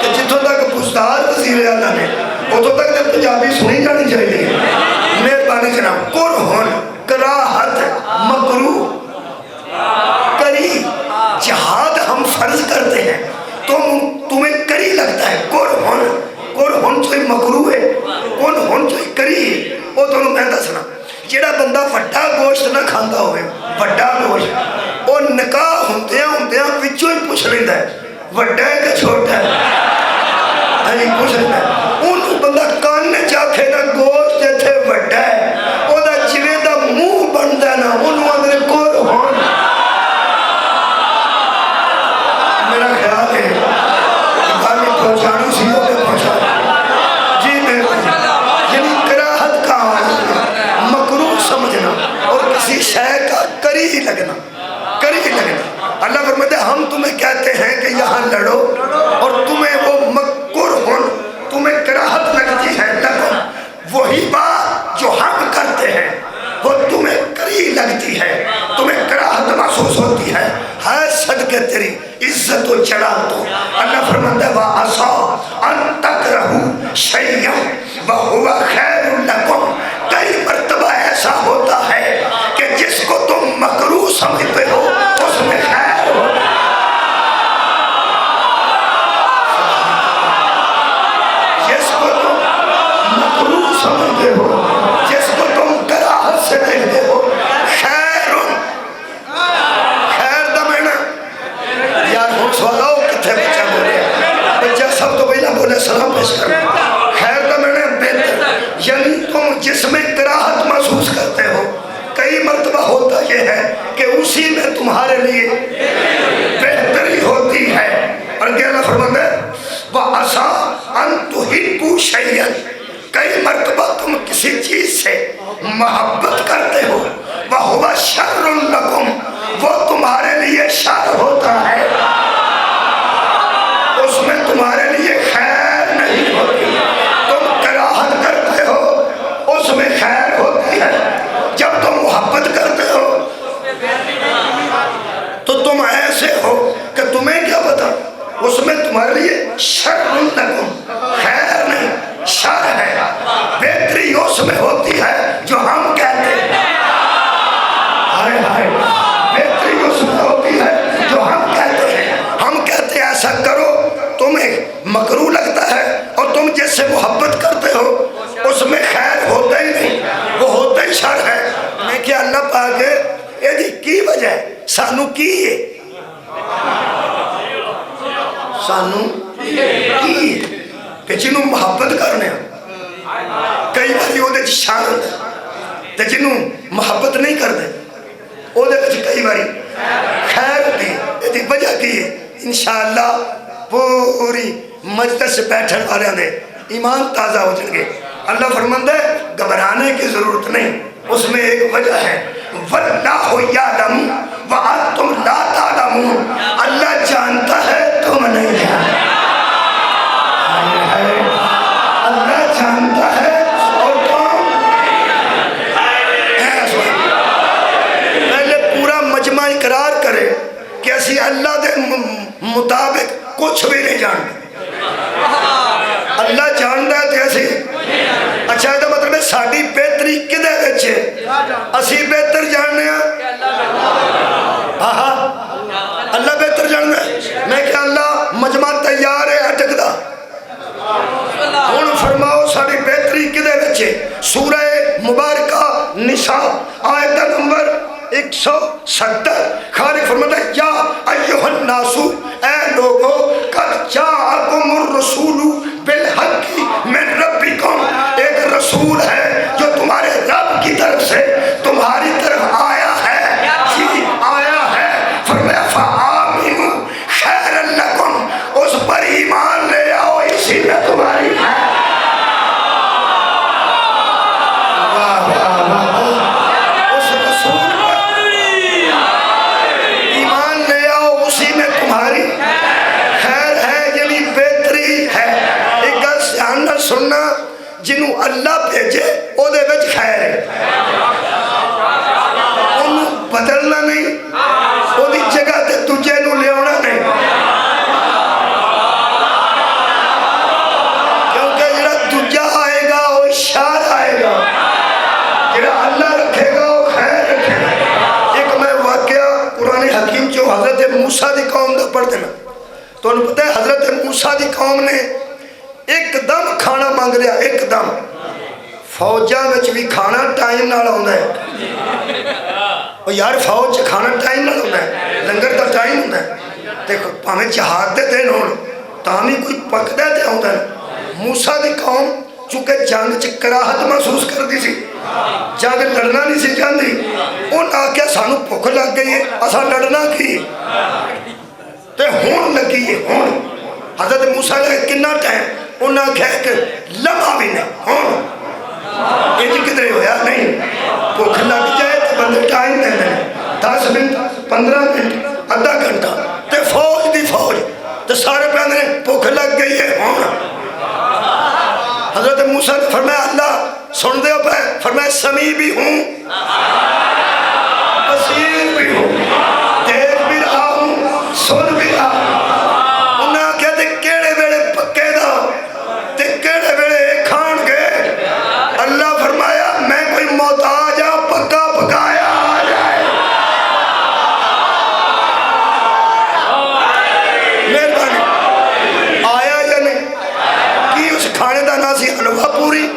کہ جتوں تک بزدار وزیر اعلیٰ نے اتوں تک تو پنجابی سنی جانی چاہیے. مہربانی جناب, کرہن کراہت مکروہ کری, جہاد ہم فرض کرتے ہیں تمہیں کری لگتا ہے. کرہن چوئی مکروہ ہے, کرہن چوئی کری ہے. وہ تو میں دسنا جیڑا بندہ وڈا گوشت نہ کھاندا ہوئے, وڈا گوشت وہ نکاح ہوندیاں وچوں ہی پوچھ لیندہ ہے وڈا ہے کہ چھوٹا ہے, پوچھ لیندہ ہے. انہوں بندہ کان چاکھے نا گوشت جیتھے وڈا ہے وہ دا جویں دا منہ بندہ ہے نا انہوں اندر کرہن. میرا خیال ہے گالی پہنچانی سی ہو کے پہنچا جی میں یعنی کراہت کا مکروہ سمجھنا اور کسی شے کا کری ہی لگنا. اللہ فرماتے ہیں ہم تمہیں کہتے ہیں کہ یہاں لڑو اور تمہیں وہ مکرہن, تمہیں کراہت لگتی ہے. لیکن وہی بات جو ہم کرتے ہیں وہ تمہیں کری لگتی ہے, تمہیں کراہت محسوس ہوتی ہے. صدقے تیری عزت و جلال تو. اللہ فرماتا ہے وَعَسَىٰ أَن تَكْرَهُوا شَيْئًا وَهُوَ خَيْرٌ لَكُمْ. کئی مرتبہ ایسا ہوتا ہے کہ جس کو تم مکروہ سمجھتے ہو اس میں خیر ہوتا ہے. جس کو تم مکروہ تم جس میں کراہت محسوس کرتے ہو کئی مرتبہ ہوتا یہ ہے کہ اسی میں تمہارے لیے بہتری ہوتی ہے. اور کیا اللہ فرماتا ہے وَعَسَىٰ أَن تُحِبُّوا شَيْئًا, کئی مرتبہ تم کسی چیز سے محبت کرتے ہو وَهُوَ شَرٌّ لَكُمْ, وہ تمہارے لیے شر ہوتا ہے, اس میں تمہارے لیے خیر نہیں ہوتی. تم کراہت کرتے ہو اس میں خیر ہوتی ہے, جب تم محبت کرتے ہو تو تم ایسے ہو کہ تمہیں کیا پتا اس میں تمہارے لیے شر لکم, خیر نہیں شر ہے. بہتری اس میں ہوتی ہے جو ہم کہتے ہیں, ہائے ہائے, بہتری اس میں ہوتی ہے جو ہم کہتے ہیں. ہم کہتے ہیں ایسا کرو, تمہیں مکروہ لگتا ہے, اور تم جس سے محبت کرتے ہو اس میں خیر ہوتا ہی نہیں, وہ ہوتا ہی شر ہے. میں کیا اللہ پاک یہ جی کی وجہ ہے سانو کی ہے, سانو کی کہ جنہوں محبت کرنے کئی باری وہ دے شان ہوتا ہے, تے جنہوں محبت نہیں کرتے وہ دے کئی باری خیر ہوتی ہے. یہ وجہ کی ہے انشاءاللہ پوری مجلس بیٹھن والے نے ایمان تازہ ہو جائیں گے. اللہ فرماتا ہے گھبرانے کی ضرورت نہیں, اس میں ایک وجہ ہے وَاللَّهُ يَعْلَمُ وَأَنْتُمْ لَا تَعْلَمُونَ, اللہ جانتا ہے تم نہیں جانتے. اللہ جانتا ہے اور تم پہلے پورا مجمع اقرار کرے کہ اسی اللہ دے مطابق کچھ بھی نہیں جانتے. اللہ جانتا ہے تو اسی اچھا یہ مطلب ہے ساڑی بہتری کدے بچے اسی بہتر جاننے ہیں. اللہ بہتر جاننا ہے. میں کہ اللہ مجمع تیار ہے اٹک دا ہون فرماؤ ساڑی بہتری کدے بچے. سورہ مبارکہ نساء آیت نمبر 170 خالق فرماتا ہے یا ایوہ الناس, اے لوگو قد جاءکم الرسول بالحق من ربکم, ایک رسول ہے جو تمہارے رب کی طرف سے تمہاری طرف آیا ہے, جی آیا ہے. فرمایا فآمنوا خیر لکم, اس پر ایمان لے آؤ اسی میں تمہاری ہے. اس رسول پر ایمان لے آؤ اسی میں تمہاری خیر ہے, یعنی بہتری ہے. ایک گل دھیان نال سننا, جنہوں اللہ بھیجے او دے وچ خیر ہے, انہوں بدلنا نہیں, او دی جگہ تے تجھے نو لے آنا نہیں, کیونکہ جڑا تجھا آئے گا وہ شر آئے گا, جڑا اللہ رکھے گا وہ خیر رکھے گا. ایک میں واقعہ قرآن حکیم جو حضرت موسیٰ دی قوم دا پڑھ دینا, تو انہوں پتہ ہے حضرت موسیٰ دی قوم نے ایک دم کھانا مانگ لیا, ایک دم. فوجہ وچ بھی کھانا ٹائم نال ہوندا ہے, اور یار فوج کھانا ٹائم نال ہوندا ہے, لنگر دا ٹائم ہوندا ہے. دیکھو پاویں جہاد دے دن ہون تاں بھی کوئی پکدا تے ہوندا ہے. موسیٰ دی قوم چونکہ جنگ چ کراہت محسوس کردی سی, جنگ لڑنا نہیں سی چاہندی, انہاں آکھیا سانو بھوک لگ گئی ہے اساں لڑنا کی تے ہون لگی ہے. ہون حضرت موسیٰ نے کنا ٹائم, انہاں کہا کہ لمحہ بھی نہیں ہون, یہ جی کدھرے ہویا نہیں. بھوک لگ جائے تو بندے ٹائم دے دیں 10 منٹ 15 منٹ آدھا گھنٹہ, تے فوج دی فوج تے سارے پہ اندھے بھوک لگ گئی ہے ہون. حضرت موسیٰ نے فرمایا اللہ سن دے ہو پہ, فرمایا سمیع بھی ہوں بصیر بھی ہوں, دیکھ بھی رہا ہوں سن بھی رہا ہوں. انہاں کہتے کیڑے بیڑے پکے دا تے کیڑے بیڑے کھان گے. اللہ فرمایا میں کوئی محتاج ہاں پکا پکایا آ جائے. مہربانی آیا یا نہیں, کی اس کھانے دا نا سی حلوہ پوری,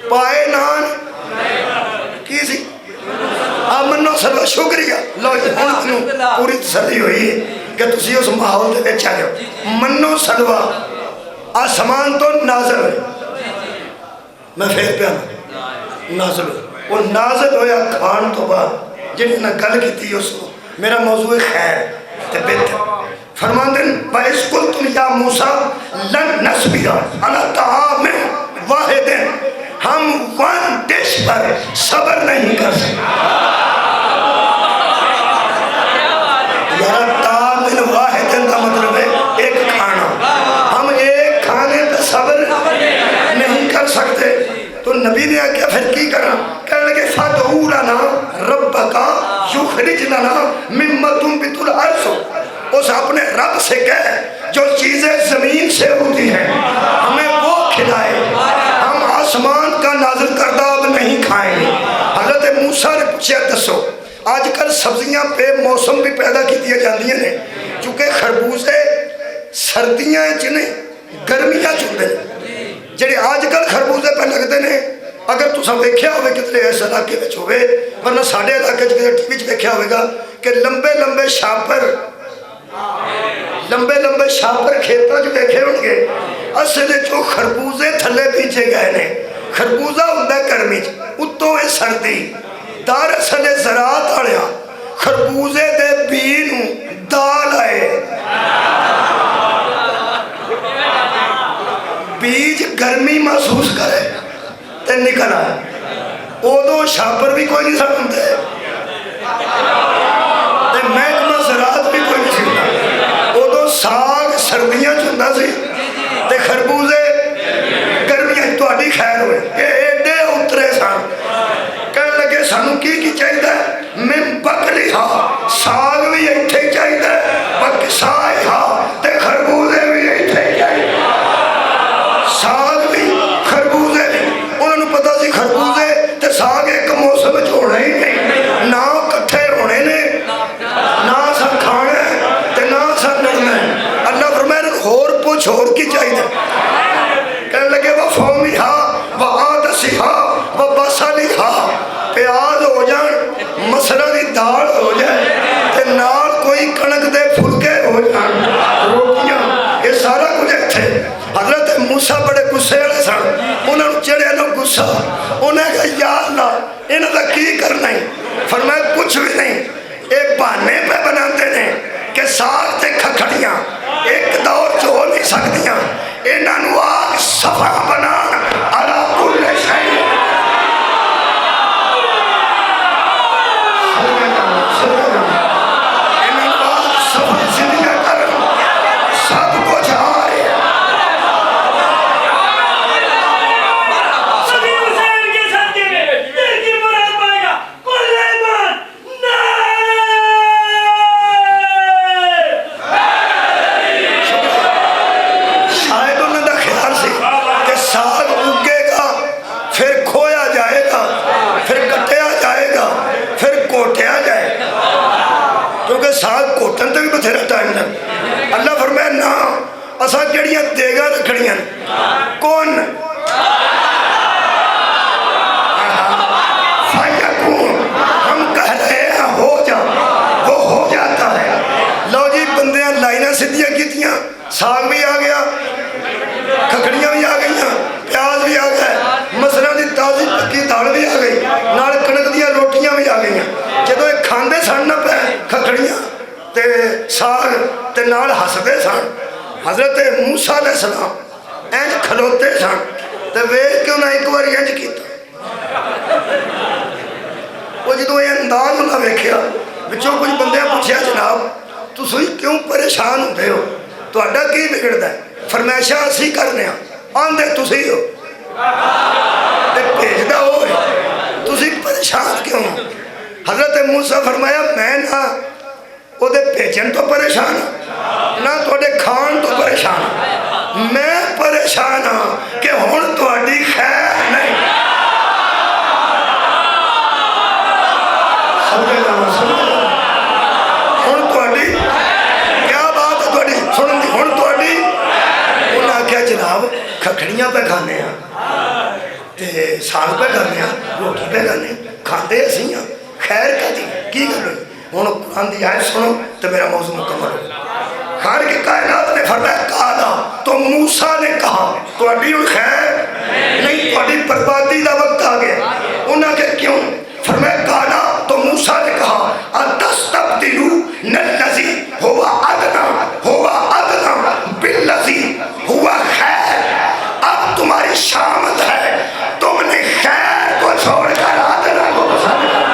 پائے نان کی سی منو سلوہ شکریہ. لو جی پوری تسلی ہوئی ہے کہ تسی اس ماحول دے بیچ آ گئے. منو سلوہ آسمان تو نازل ہوئے. میں پھر پیا نازل ہوئے. وہ نازل ہویا کھان تو بعد جنہیں نے گل کی تھی اس کو میرا موضوع خیر تے بہتر فرماندن وَإِذْ قُلْتُمْ يَا مُوسَىٰ لَن نَصْبِرَ عَلَىٰ طَعَامٍ وَاحِدٍ ہم ون ڈش پر صبر نہیں کر سکتے. یار طعام واحد کا مطلب ہے ایک کھانا. ہم ایک کھانے پہ صبر نہیں کر سکتے. تو نبی نے کیا پھر کی کرا کہنے لگے فَادْعُوا لَنَا رَبَّكَ يُخْرِجْ لَنَا مِمَّا تُنبِتُ الْأَرْضُ. اس اپنے رب سے کہے جو چیزیں زمین سے ہوتی ہیں ہمیں وہ کھلائے. ہم آسمان کا نازل کردہ اب نہیں کھائیں گے. حضرت موسیٰ نے پوچھا دسو آج کل سبزیاں پہ موسم بھی پیدا کی دیا جاندی ہیں چونکہ خربوزے سردیاں جنہیں گرمیاں چندے جڑے آج کل خربوزے پہ لگتے ہیں. اگر تساں ویکھیا ہوئے کتنے اس علاقے میں ہوئے ورنہ ساڑھے علاقے کتنے ٹی وی چ ویکھیا ہوئے گا کہ لمبے لمبے شاپر کھیتاں جو دیکھے ہوں گے اصل جو خربوزے تھلے پیچھے گئے نے. خربوزہ ہوتا ہے گرمی اتوں ہے سردی. دار اصل زراعت آیا خربوزے دے بینوں دال آئے بیج گرمی محسوس کرے تے نکل آئے. ادو شاپر بھی کوئی نہیں سکتے محکمہ زراعت بھی کوئی نہیں سکتا. ادو ساگ سردیاں چندہ سی تے خربوزے گرمیاں. تہاڈی خیر ہوئے کہ ایڈے اترے سن کہنے لگے سانو کی چاہیے من بکلیہا ساگ بھی ایتھے چاہیے بکسائہا تے خربوزے بھی ایتھے چاہیے. ساگ بھی خربوزے بھی انہوں نے پتا سی خربوزے تے ساگ ایک موسم ہونا ہی نہیں نہ کٹھے ہونے نے نہ سا کھانا تے نہ سا لڑنا. اللہ فرمائے ہور پوچھ ہور کی چاہیے. کہنے لگے وہ فومی ہا وہ آدسی ہا وہ بسالی ہا پیاز ہو جان مسرہ دی دال ہو جائے تے نال کوئی کنک دے پھلکے ہو جان روٹیاں یہ سارا کچھ تھے. حضرت موسیٰ بڑے غصے والے سن. انہوں نے چڑھے نو غصہ انہیں کہا یا اللہ انہوں نے کی کرنا ہے. فرمایا کچھ بھی نہیں. ایک بہانے پہ بناتے ہیں کہ ساگ تے کھکھڑیاں ایک دور جو ہو نہیں سکتیاں. انہوں آگ صفحہ بنا علا کل شئی ساگ کوٹن تے بھی بتھیرا ٹائم لگ. اللہ فرمایا نا اساں جڑیاں دیگاں رکھڑیاں کون ہم کہہ رہے ہیں ہو جا وہ ہو جاتا ہے. لو جی بندیاں لائناں سدھیاں کیتیاں ساگ بھی آ گیا کھکڑیاں بھی آ گئیاں پیاز بھی آ گئے مسرہ دی تازی پکی دال بھی آ گئی نال کنک دیاں روٹیاں بھی آ گئیاں. جدو ایک کھاندے سن نہ پہ کھکڑیاں تے ساگ تے نال ہسدے سن. حضرت موسیٰ علیہ السلام اینج کھلوتے سن تے ویکھ کے انہاں ایک بار اینج کیتا. وہ جدو یہ انداز انہاں ویکھیا وچوں کچھ بندے پوچھیا جناب تسی کیوں پریشان ہوندے ہو تہاڈا کی بگڑدا ہے. فرمائشاں اسی کرنے آندے تسی ہو تے بھیجدا ہو تسی پریشان کیوں. حضرت موسیٰ فرمایا میں نہ وہ دے بھیجن تو پریشان نہ تھوڑے کھان تو پریشان. میں پریشان ہاں کہ ہن تہاڈی خیر نہیں. ہن تہاڈی کیا بات ہے تہاڈی سنن دی ہن تہاڈی. انہاں آکھیا جناب کھکھڑیاں پہ کھانے ہاں تے ساگ پہ کھانے ہاں روٹی پہ کھانے کھاندے اسی ہاں خیر کا دی کی گل ہوئی. ہوں قرآن دی آیت سنو تو میرا موضوع مکمل ہو. خالق کائنات نے فرمایا کہا تو موسیٰ نے کہا تو اڈی خیر نہیں، تو اڈی بربادی دا وقت آ گیا. انہاں کے کیوں فرمایا کہا تو موسیٰ نے کہا اتستبدلون الذی هو ادنی بالذی هو خیر. اب تمہاری شامت ہے، تم نے خیر کو چھوڑ کر ادنا کو پسند کیا.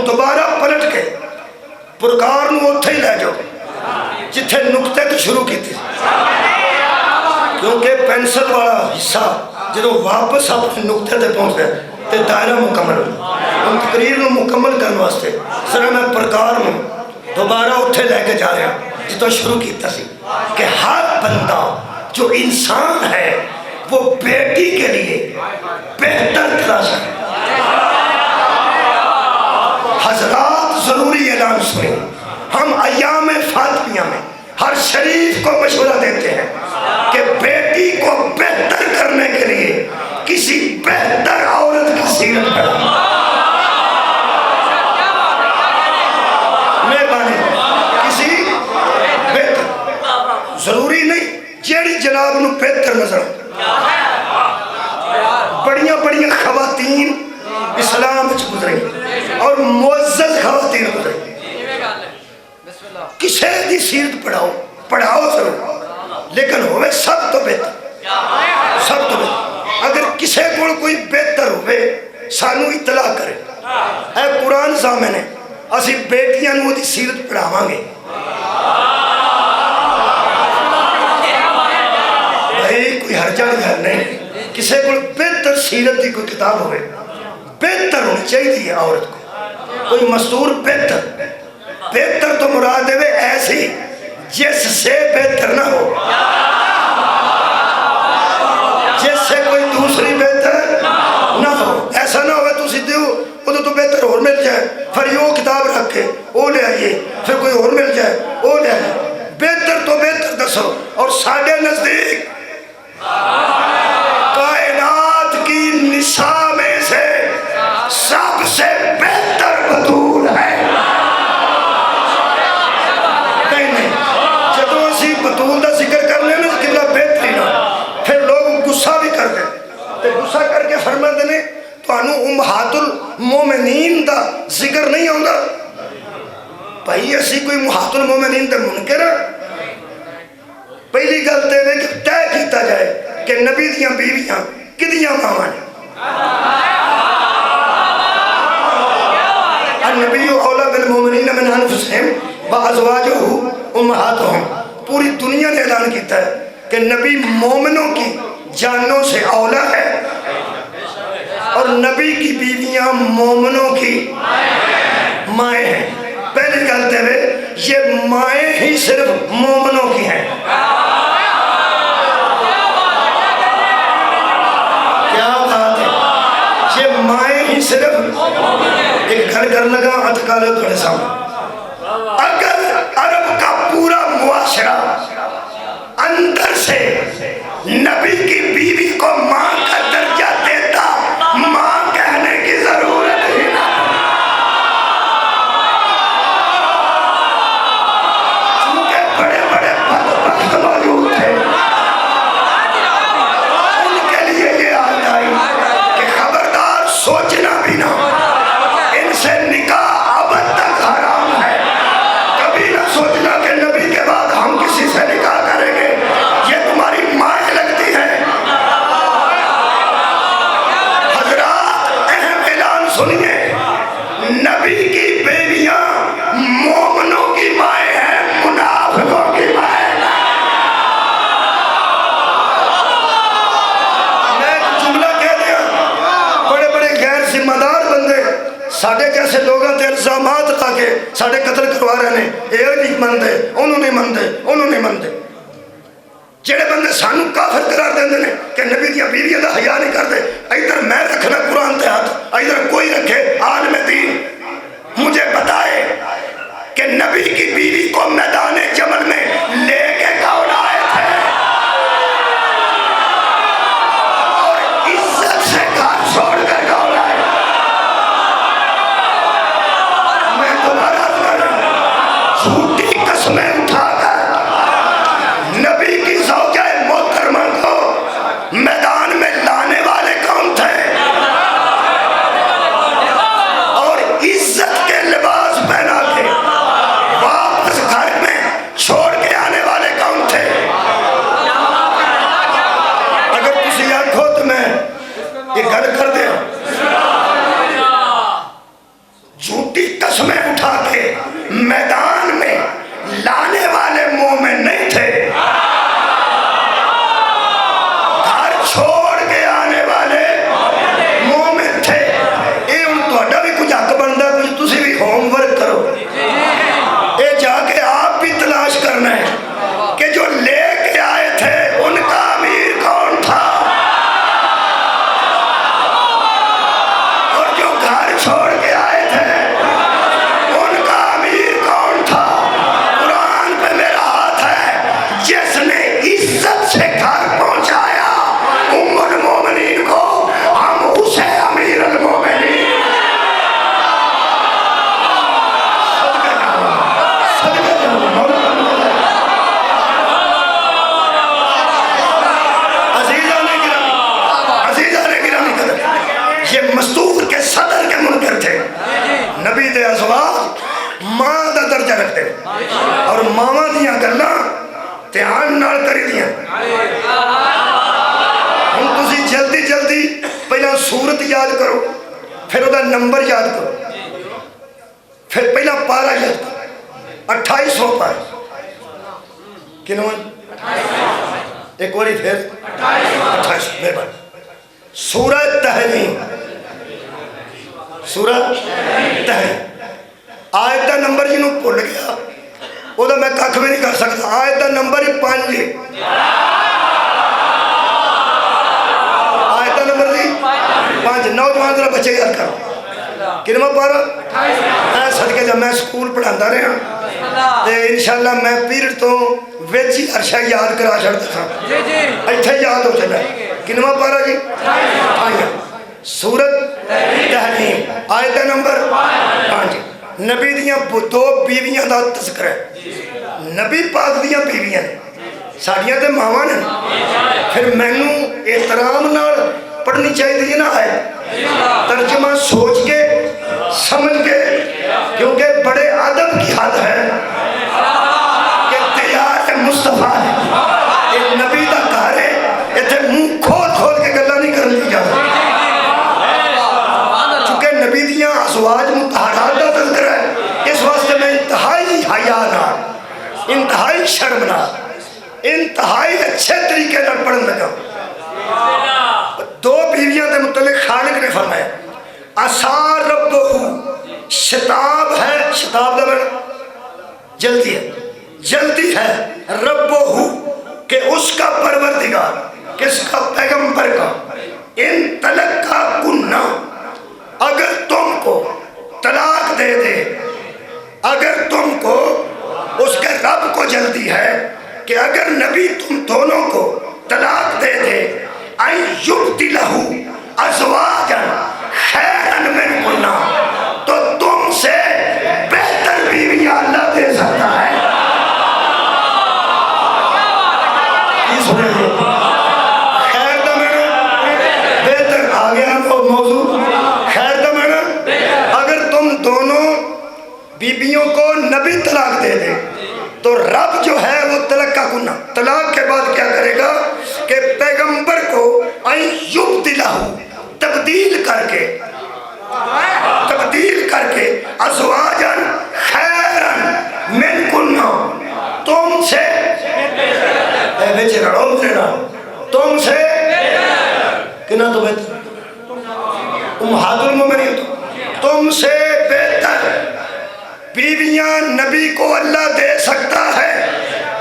دوبارہ پلٹ کے پرکار نو اتھے ہی لے جاؤ جتھے نکتے تو شروع کی تھی، کیونکہ پینسل والا حصہ جدو واپس اپنے نکتے تے پہنچ گئے تے دائرہ مکمل ان تقریر نو مکمل کرنے واسطے سر میں پرکار نو دوبارہ اتھے لے کے جا رہا ہوں جتو شروع کیتا سی کہ ہر بندہ جو انسان ہے وہ بیٹی کے لیے بہتر تلاش ہے. حضرات ضروری اعلان سنیں، ہم ایام فاطمیہ میں ہر شریف کو مشورہ دیتے ہیں کہ بیٹی کو بہتر کرنے کے لیے کسی بہتر عورت کی سیرت کریں. مہربانی کسی بہتر ضروری نہیں جیڑی جناب نو بہتر نظر بڑیاں بڑیاں خواتین اسلام وچ گزریں اور معزز خواتین گزریں، کسے دی سیرت پڑھاؤ ضرور لیکن ہوئے سب تو بہتر، سب تو بہتر۔ اگر کسی کو کوئی بہتر ہوئے سانو اطلاع کرے، اے قرآن سامنے اسی بیٹیاں نو دی سیرت پڑھاواں گے۔ بھائی کوئی حرجہ گھر نہیں، کسی کو بہتر سیرت دی کوئی کتاب ہوئے، بہتر ہونی چاہیے عورت کو، کوئی مستور بہتر، بہتر تو مراد ہے ایسی جس سے بہتر نہ ہو، جس سے کوئی دوسری بہتر نہ ہو۔ ایسا نہ ہوئے تو سیدھے ہو وہ تو بہتر اور مل جائے، پھر یہ کتاب رکھ کے وہ لے آئیے، پھر کوئی اور مل جائے وہ لے آئیے۔ بہتر تو بہتر دسو۔ اور ساڑھے نزدیک کائنات کی نساء میں سے سب سے بہتر بطول ہے۔ نہیں نہیں، جدو اسی بطول دا ذکر کر لینا قبلہ بہترین ہو، پھر لوگ غصہ بھی کر دیں، تو غصہ کر کے فرماتے نے تو انو امہات المومنین دا ذکر نہیں ہوگا۔ بھائی اسی کوئی امہات المومنین دا منکر ہے؟ پہلی گلتے ہوئے کہ طے کیتا جائے کہ نبی دیاں بیویاں کدیاں ماں نے۔ النبی اولا بالمومنین من انفسہم وازواجہ امہاتہم۔ پوری دنیا نے اعلان کیتا ہے کہ نبی مومنوں کی جانوں سے اولا ہے، اور نبی کی بیویاں مومنوں کی مائیں ہیں۔ پہلی گلتے ہوئے یہ مائیں ہی صرف مومنوں کی ہیں۔ صرف ایک گھر کر لگا اتکالے تھوڑے سامنے۔ اگر عرب کا پورا معاشرہ اندر سے نبی کی بیوی کو ماں کا درجہ دیتا، ماں کہنے کی ضرورت ہی نہ، چونکہ بڑے بڑے بدبخت موجود تھے، ان کے لیے یہ آیت آئی کہ خبردار سوچنا بھی نہ، ان سے نکاح ابد تک حرام ہے۔ کبھی نہ سوچنا کہ نبی کے بعد ہم کسی سے نکاح کریں گے، یہ تمہاری مائیں لگتی ہیں۔ حضرات اہم اعلان سنیے، نبی کی بیویاں مومنوں کی مائیں ہیں، منافقوں کی مائیں ہیں۔ میں ایک جملہ کہہ دیا، بڑے بڑے غیر ذمہ دار بندے ساڑھے جیسے لوگوں تے الزامات لا کے ساڑھے قتل کروا رہے ہیں، یہ نہیں مندے، انہوں نہیں مندے، انہوں نہیں مندے۔ جڑے بندے سانو کافر قرار دیندے نے کہ نبی دیاں بیویاں دا حیا نہیں کردے، ادھر میں رکھنا قرآن تے ہاتھ، ادھر کوئی رکھے عالم دین، مجھے بتائے کہ نبی کی بیوی کو میدان جمل میں لے کے کون آئے تھے، اور عزت سے گھر چھوڑ کر کون آئے؟ میں دوبارہ جھوٹی قسمیں اٹھا کر نبی کی زوجہ محترمہ کو میدان میں لانے والے کون تھے، اور عزت کے لباس پہنا کے واپس گھر میں چھوڑ کے آنے والے کون تھے؟ اگر کسی آنکھوں تو میں یہ گھر کر دیں، جھوٹی قسمیں اٹھا کے میدان میں لانے والے مومن نہیں تھے، گھر چھوڑ کے آنے والے مومن تھے۔ یہ ان توڑا بھی کچھ حق بنتا ہے، کچھ تسی بھی ہوم ورک کرو، یہ جا کے آپ بھی تلاش کرنا ہے کہ جو لے کے آئے تھے ان کا امیر کون تھا، اور جو گھر چھوڑ کے آئے تھے ان کا امیر کون تھا۔ قرآن پہ میرا ہاتھ ہے، جس نے عزت سے گھر پہنچایا ام المومنین کو، ہم اسے امیر المومنین۔ عزیزان گرامی قدر، یہ مستور کے صدر کے منکر تھے۔ نبی دے ازواج ماں دا درجہ رکھتے، اور ماما دیاں گلاں ਧਿਆਨ ਨਾਲ ਕਰੀਦੀਆਂ। ਹੁਣ ਤੁਸੀਂ ਜਲਦੀ ਜਲਦੀ ਪਹਿਲਾਂ ਸੂਰਤ ਯਾਦ ਕਰੋ, ਫਿਰ ਉਹਦਾ ਨੰਬਰ ਯਾਦ ਕਰੋ, ਫਿਰ ਪਹਿਲਾਂ ਪਾਰਾ ਯਾਦ ਕਰੋ। 2800 ਪਾਰਾ ਕਿਨੋਂ? ایک باری پھر 28 مہربان سورہ تحریم، سورہ تحریم آیت دا نمبر جنہوں بھول گیا وہ دا میں کھ بھی نہیں کر سکتا، آیت دا نمبر ہی 5 ہے، آیت دا نمبر ہی 5۔ نوجوان ذرا بچے یاد کرو کنواں پارا؟ میں صدقے جب میں سکول پڑھاندا رہا تے انشاءاللہ میں پیریڈ تو وچ ہی عرشہ یاد کرا چھڑدا تھا، ایتھے یاد ہو چلا۔ کنواں پارا جی؟ سورت تحریم آیت نمبر 5۔ نبی دیاں دو بیویاں دا تذکرہ ہے، نبی پاک دیاں بیویاں نے، ساڈیاں تے ماواں نے، پھر مینوں احترام نال پڑھنی چاہیے نا آئے، ترجمہ سوچ کے سمجھ کے، کیونکہ بڑے ادب کی حد ہے کہ تیار مصطفیٰ ہے، ایک نبی دا گھر ہے، اتنے منہ کھول کھول کے گلا نہیں کرنے دی جاتا، چونکہ نبی دیاں ازواج مطہرات دا تذکرہ ہے، اس واسطے میں انتہائی حیانات، انتہائی شرمناک، انتہائی اچھے طریقے نال پڑھن لگا۔ دو بیویاں دے متعلق خالق نے فرمایا عَسَىٰ رَبُّهُ، شتاب ہے، شتاب دا معنی جلدی ہے، جلدی ہے، رَبُّهُ کہ اس کا پروردگار، کس کا؟ پیغمبر کا، ان طَلَقَّكُنَّ اگر تم کو طلاق دے دے، اگر تم کو، اس کے رب کو جلدی ہے کہ اگر نبی تم دونوں کو طلاق دے دے اَن يُبْدِلَهُ أَزْوَاجًا خَيْرًا مِنْكُنَّ، تو تم سے بہتر بیویاں اللہ دے سکتا ہے۔ خیر دا معنی بہتر، آگے ہم کو موضوع خیر دا معنی اگر تم دونوں بیویوں کو نبی طلاق دے دے تو رب جو ہے وہ طلاق طلاق کے بعد کیا کرے گا کہ پیغمبر کو تبدیل کر کے ازواجاً خیراً منکن، تم سے تم سے کنا تو بہتر، امہات المومنین، تم سے بہتر بیویاں نبی کو اللہ دے سکتا ہے۔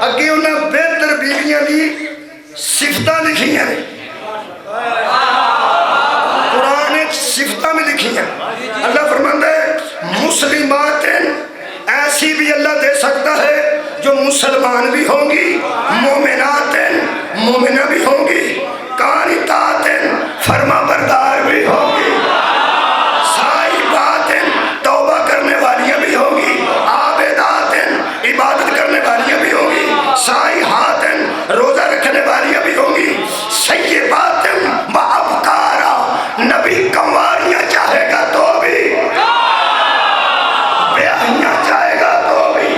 اگے انہیں بہتر بیویاں دی صفتہ لکھی ہیں، قرآن ایک صفتہ میں لکھی ہیں۔ اللہ فرماتا ہے مسلمات، ایسی بھی اللہ دے سکتا ہے جو مسلمان بھی ہوں گی، مومنات مومنہ بھی ہوں گی، قانتات فرما بردار بھی ہوں گی، سائبات توبہ کرنے والیاں بھی ہوں گی، عابدات عبادت کرنے والیاں بھی ہوں گی، سائحات روزہ رکھنے والیاں بھی ہوں گی، سیبات و ابکارا، نبی کنواریاں چاہے گا تو بھی، بیاہیاں چاہے گا تو بھی۔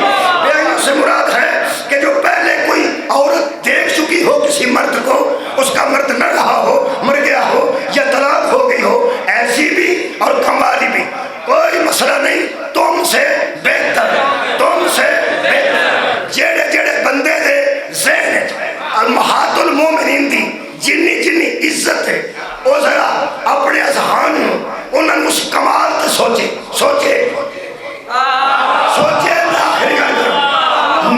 بیاہیوں سے مراد ہے کہ جو پہلے کوئی عورت دیکھ چکی ہو کسی مرد کو، اس کا مرد نہ رہا ہو، مر گیا ہو یا طلاق ہو گئی ہو، ایسی بھی اور کنواری بھی، کوئی مسئلہ نہیں، تم سے بہتر، تم سے بہتر۔ جیڑے جیڑے بندے دے ذہن امہات المومنین دی جنی جنی عزت ہے، وہ ذرا اپنے اذہان انہوں نے اس کمال تے سوچے آخری گل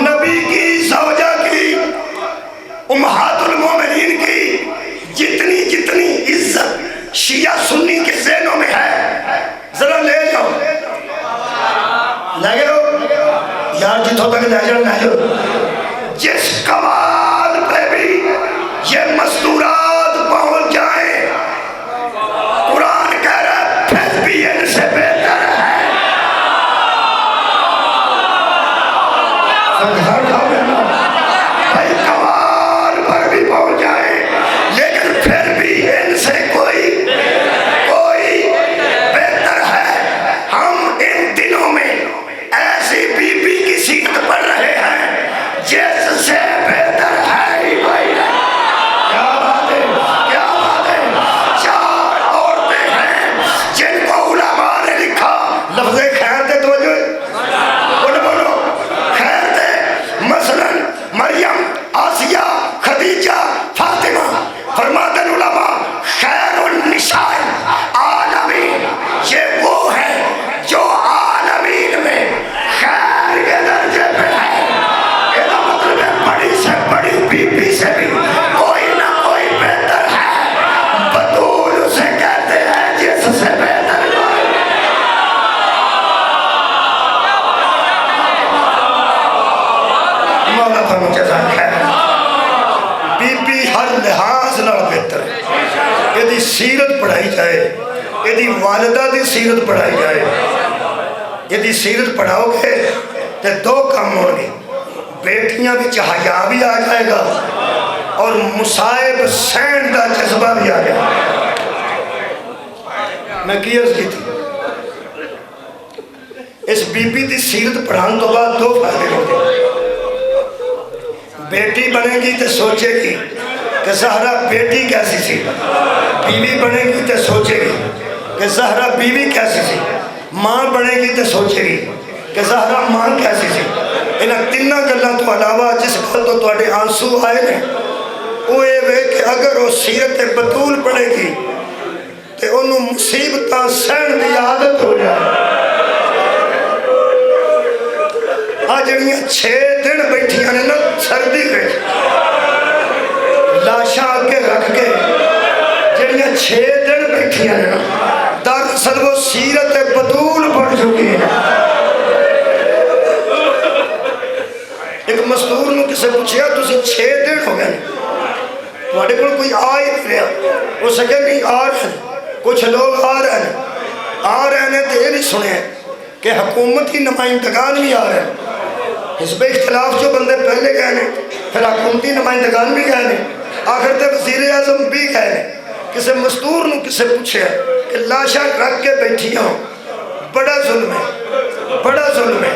نبی کی زوجہ کی امہات المومنین کی جتنی جتنی عزت شیعہ سنی کے ذہنوں میں ہے، ذرا لے جاؤ، لے جاؤ یار، جتوں تک لے جاؤ، جس کمال پہ بھی یہ مستورات پہنچ جائیں، قرآن کہہ رہا ہے پھر بھی ان سے بہتر ہے۔ بھائی کمال پر بھی پہنچ جائیں لیکن پھر بھی ان سے کوئی بہتر ہے۔ ہم ان دنوں میں ایسی بی بی کی سیرت پڑھ رہے ہیں سیرت پڑھائی جائے، یہ والدہ دی سیرت پڑھائی جائے. یہ سیرت پڑھاؤ گے تو دو کام ہو گے، بیٹیاں بچ حیا بھی آ جائے گا اور مصائب سہن دا جذبہ بھی آ جائے گا. میں کی عرض کی تھی، اس بی بی دی سیرت پڑھان تو بعد دو فائدے ہوتے. بیٹی بنے گی تو سوچے گی کہ زہرا بیٹی کیسی سی، بیوی بنے گی تو سوچے گی کہ زہرا بیوی کیسی سی، ماں بنے گی تو سوچے گی کہ زہرا ماں کیسی سی. انہاں تینوں گلاں تو علاوہ جس گل تو تواڈے آنسو آئے نے وہ یہ کہ اگر وہ سیرت بطول پڑھے گی تو انہوں مصیبتاں سہن دی عادت ہو جائے. جڑیاں 6 دن بیٹھیاں نے نا سردی میں لاشاں آگے رکھ کے، جڑیاں 6 دن بیٹھیاں نے نا دراصل وہ سیرت بطول پڑھ چکی ہیں. ایک مستور نے کسے پوچھیا تسی 6 دن ہو گئے تواڈے کول کوئی آ ہی نہیں رہا، وہ سکے نہیں آ رہے ہیں، کچھ لوگ آ رہے ہیں تو یہ نہیں سنے کہ حکومتی نمائندگان بھی آ رہے ہیں. حزب اختلاف جو بندے پہلے گئے ہیں پھر حکومتی نمائندگان بھی گئے ہیں، آخر تے وزیر اعظم بھی گئے ہیں. کسے مستور نے کسے پوچھے کہ لاشاں رکھ کے بیٹھی ہوں، بڑا ظلم ہے، بڑا ظلم ہے،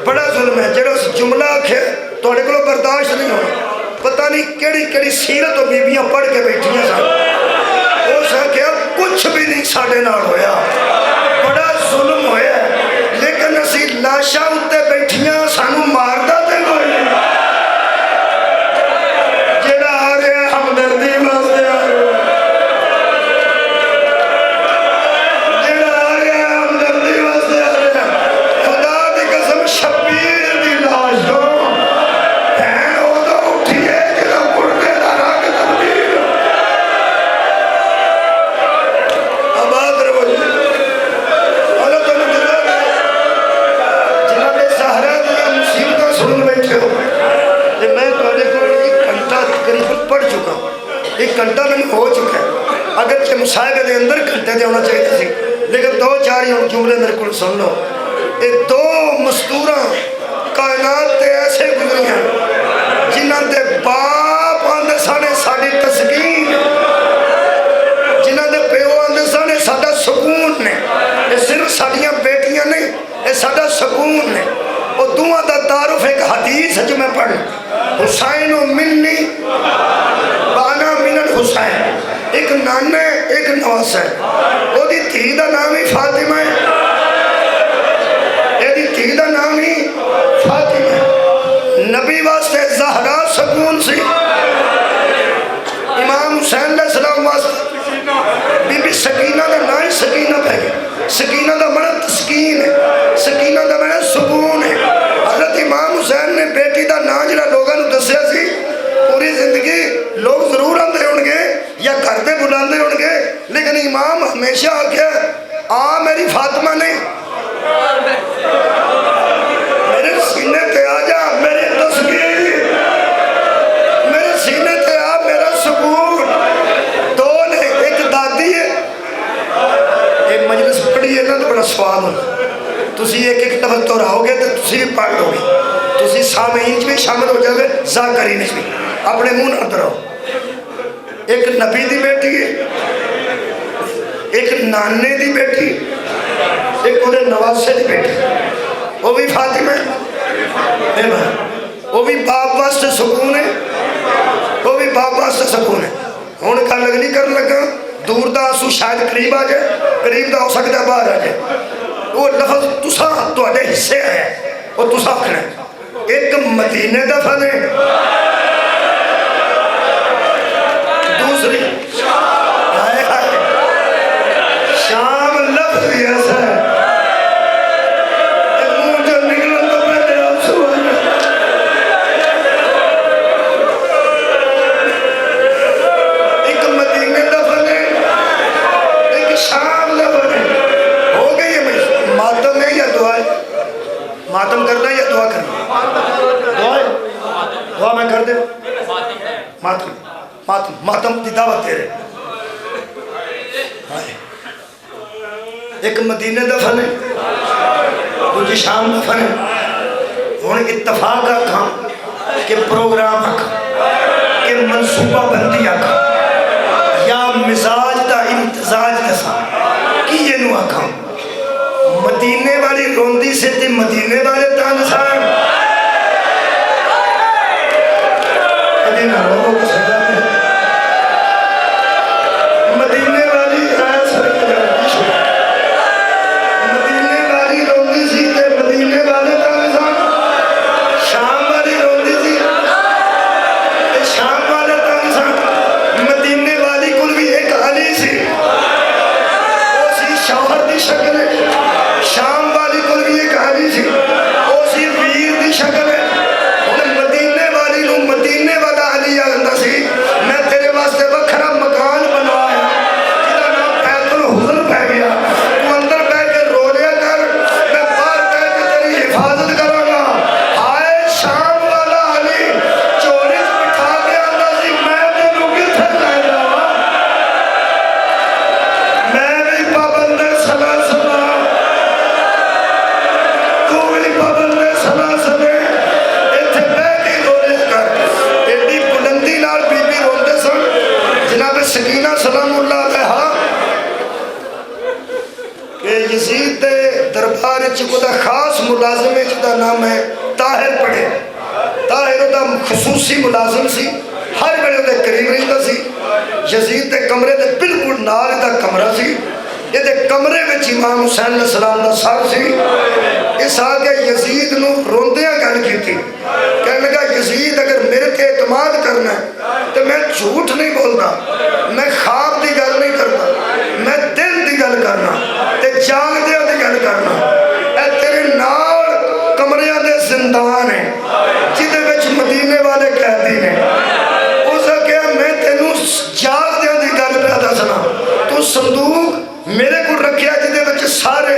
بڑا ظلم ہے. جڑا اس جملہ آکھے توڑے کو برداشت نہیں ہونا. پتہ نہیں کیڑی کیڑی سیرت و بیبیاں پڑھ کے بیٹھی ہیں. وہ سکے کچھ بھی نہیں ساڑھے نال ہویا، بڑا ظلم ہویا ہے. لیکن اسی لاشاں اتے بیٹھیاں سانو ماردہ تے کوئی نہیں. جڑا آ رہے ہیں ہمدردی واسطے آ رہے ہیں، جڑا آ رہے ہیں ہمدردی واسطے آ رہے ہیں. خدا دی قسم شبیر دی لاش ہو ہیں او تو اٹھیے جڑا پردے دا رنگ تبدیل آباد رہو. اللہ تعالیٰ جناب سہرہ دیا مصیبتہ سن بیٹھے ہو. میں توڑے کو ایک گھنٹہ تقریباً پڑھ چکا ہوں، ایک گھنٹہ میں ہو چکا ہے. اگرچہ مصاحبے دے اندر گھنٹے دے ہونا چاہیے تھی، لیکن 2-4 جملے میرے کو سن لو. یہ 2 مستوراں کائنات تے ایسے گزری ہیں جنہاں دے باپ آندے سانے ساڑی تسکین، جنہاں دے پیو آندے سانے ساڑا سکون نے. یہ صرف ساڑیاں بیٹیاں نہیں، یہ ساڑا سکون نے. اور دعا دا تعارف ایک حدیث ہے جو میں پڑھ، حسین و منی بانا من الحسین. ایک نانے ایک نواس ہے، وہ دی تھی دا نام ہی فاطمہ ہے، یہ دی تھی دا نام ہی فاطمہ ہے. نبی واسطے زہرا سکون سی، امام حسین علیہ السلام واسطے بی بی سکینہ دا نام ہی سکینہ پہ گئے. سکینہ دا بڑا تسکین ہے، سکینہ دا بڑا سکون ہے. حضرت امام حسین نے بیٹی دا نام جڑا لوگاں نو دسیا سی، پوری زندگی لوگ ضرور آندے ہون گے یا گھر دے بلاندے ہون گے، لیکن امام ہمیشہ آکھیا آ میری فاطمہ نہیں، میرے سینے تے آ جا میری تسکین، میرے سینے تے آ میرا سکون. 2 نے، ایک دادی ہے. ایک مجلس پڑھی ہے نا تو بڑا سوال ہونا، تسی ایک لفظ تو رہو گے تو تسی بھی پڑھ لو گے، تسی سامعین بھی شامل ہو جاؤ گے، ذاکرین بھی اپنے منہ نہ درو. ایک نبی دی بیٹی ہے، ایک نانے دی بیٹی، ایک انہیں نواسے دی بیٹی، وہ بھی فاطمہ ہے، وہ بھی باپ واسطے سکون ہے، وہ بھی باپ واسطے سکون ہے. ہون کا لگنی کر لگا دور دا آنسو شاید قریب آ جائے، قریب دا ہو سکتا ہے باہر آ جائے. وہ لفظ تسا تو اڈے حصے ہے وہ تسا کھنے. ایک مدینے دا فن ہے، دوسری شام لفظ بھی ایسا ہے. منہ جو نکلن تو پہلے آنسو آ جائے. ایک مدینے دا فن ہے، ایک شام لفظ ہے. ہو گئی ہے ماتم ہے یا دعا ہے؟ ماتم کرنا یا دعا کرنا؟ دعا ہے، دعا میں کر دے. ماتم ماتم ماتم کی دعوت دے رہے. ایک مدینے دا فن ہے، دوجی شام دا فن ہے. ہن اتفاق آکھاں کہ پروگرام آکھاں کہ منصوبہ بندی آکھاں یا مزاج دا امتزاج دساں کی یہ نو آکھاں. مدینے والی روندی سے تے مدینے والے تان سان مدینہ لوگوں کو سجا میں مدینے والی مدینے والی روندی سی تے مدینے والے تان سان. شام والی روندی سی تے شام والے تان سان. مدینے والی کل بھی ایک علی سی وہ سی شوہر دی شکل ہے. شام والی کل بھی ایک علی سی وہ سی ویر دی شکل ہے. مدینے والی نو مدینے والا علی آندا سی میں تیرے واسطے وکھرا مکان بنوایا جدا نام بیت الحضر پہ گیا. تو اندر بیٹھ کے رو لیا کر میں باہر بیٹھ کے تیری حفاظت کراں گا. ہائے شام والا علی چوری بٹھا کے آندا سی میں تینوں کتھے لے جاواں. میں بھی پابند صلا سلام تو بھی پابند صلا سلام ایتھے بیٹھ کے رو لیا کر. ایڈی بلندی نال بی بی روندے سن. جناب سکینہ سلام اللہ علیہا کہ یزید دے دربار وچ کوئی خاص ملازم ہے جدا نام ہے طاہر پڑھے. طاہر دا خصوصی ملازم سی، ہر ویلے دے قریب رہندا سی. یزید دے کمرے دے بالکل نال دا کمرہ سی. یہ دے کمرے وچ امام حسین علیہ السلام دا سر سی. اس آگے یزید نو روندیاں گل کیتی. کہنے لگا یزید اگر میرے تے اعتماد کرنا ہے تو میں جھوٹ نہیں بولتا، میں خواب دی گل نہیں کرتا، میں دل دی گل کرنا تے جاگ دیا دی گل کرنا. اے تیرے نال کمریاں دے زندان ہیں جدے وچ مدینے والے قیدی نے. اس آگے میں تینوں جاگ دیا دی گل پہ دسنا. تو صندوق میرے کو رکھیا جدے وچ سارے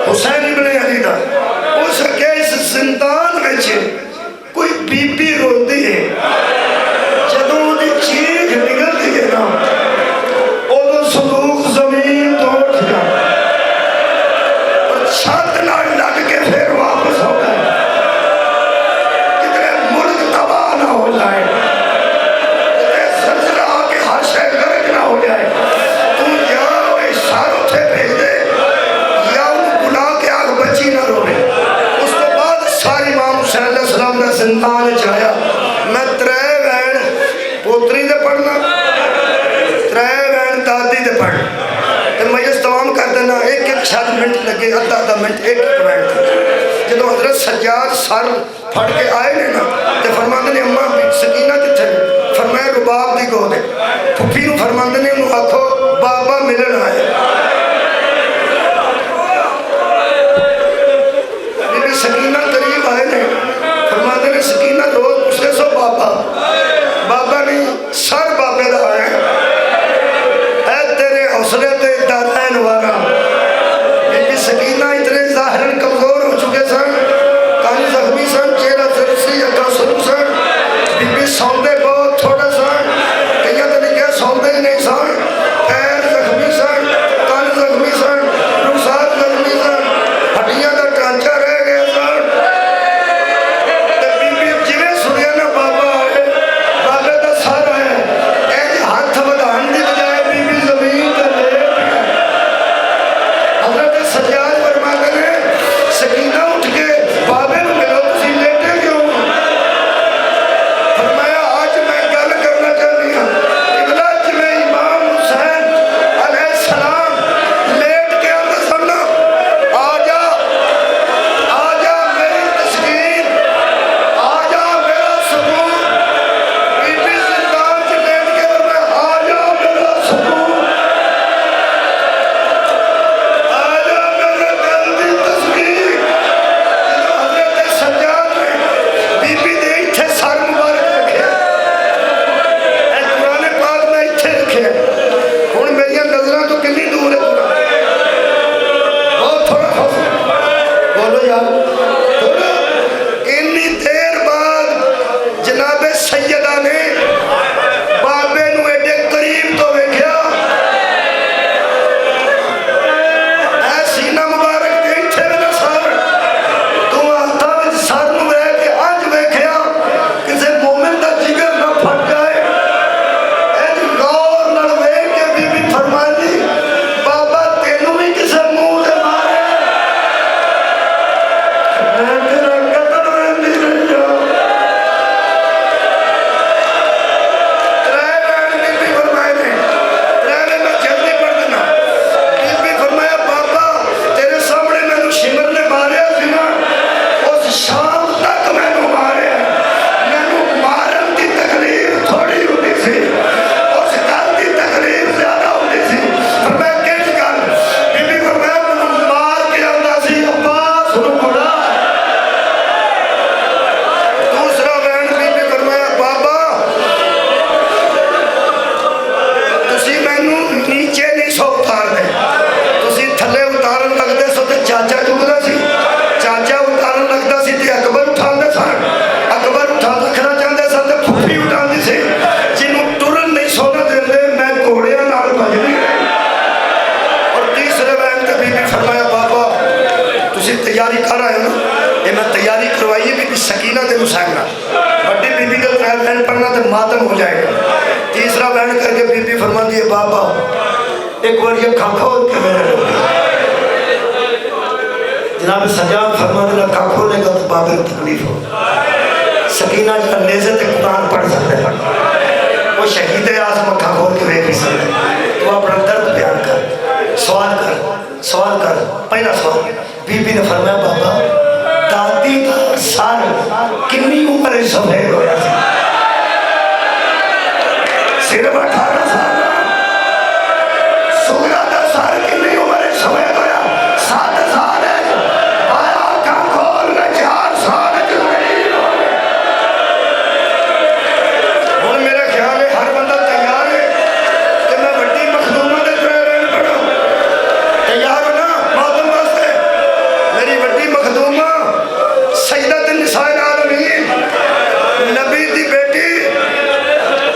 حسین ابن علی دا. اس آگے اس زندان وچ کوئی بی بی روندی ہے. جدوں دی چیخ نکلدی ہے نا اودوں صندوق زمین تو اٹھ جا اور چھت نال لگ کے پھر واپس ہو گئے. کتنے ملک تباہ نہ ہو جائے، کتنے زلزلہ آ کے ہر شے غرق نہ ہو جائے. تو یا وہ اشاروں سے بھیج دے یا ان بلا کے آگ بچی نہ روے. اس کے بعد ساری امام حسین علیہ السلام نے زندان چاہیا. میں ترے بہن پوتری دے پڑھنا، ترے بہن دادی دے پڑھ تے میں اس تمام کر دینا. ایک ایک شاد منٹ لگے، آدھا آدھا منٹ ایک ایک بہن تھی. جدو حضرت سجاد سر پھڑ کے آئے نے نا تے فرماندے نے اماں سکینہ کتھے نے؟ فرمایا رباب دی گود ہے. پھپھی نو فرماندے نے انہوں آکھو بابا ملن آئے. بی سکینہ قریب آئے نے فرماندے نے سکینہ روز پوچھے سو بابا بابا نہیں سر بابے دا آئے. اے تیرے حوصلے تے دادین وارا. بی سکینہ اتنے ظاہراً کمزور ہو چکے سن، کان زخمی سن، چہرہ سرسی اکا سرو سن. بی سوندے بہت تھوڑے سن، کہیا تو نہیں کہ سوندے ہی نہیں سن. پیر زخمی سن، کان زخمی سن، رخسار زخمی سن، ہڈیاں دا ٹانچہ رہ گئے سن. بی جویں سنیا نا بابا آئے، بابے دا سر آئے، اے ہاتھ ودھان دی بجائے بی زمین تے لے تیاری کر رہے ہو نا یہ میں تیاری کروائی ہے بی سکینہ تے مسائمہ بڑی بی بی کا ترائے بین پڑھنا تے ماتم ہو جائے گا تیسرا بین کر کے بی بی فرما دیئے بابا ایک بار یہ کھاکھول کے میرے لوگ جناب سجاد فرما دینا کھاکھولنے کا تو بابر تکلیف ہو سکینہ جہاں نیزے تے قرآن پڑھ سکتے ہیں وہ شہید اعظم کھاکھول کے وے بھی سکتے ہیں تو اپنا درد بیان کر سوال کر پہلا سوال بی بی نے فرمایا بابا دادی کا سال کنی عمر سفید ہویا صرف 18 سال سونا دا سال کنی عمر سفید ہویا 7 سال ہے آیا کا کھول میں 4 سال جنگی اور میرا خیال ہے ہر بندہ تیار ہے کہ میں بڑی مخدومہ دے ترین پڑھا تیار ہو نا معلوم واسطے میری بڑی مخدومہ سیدت النساء العالمین نبی دی بیٹی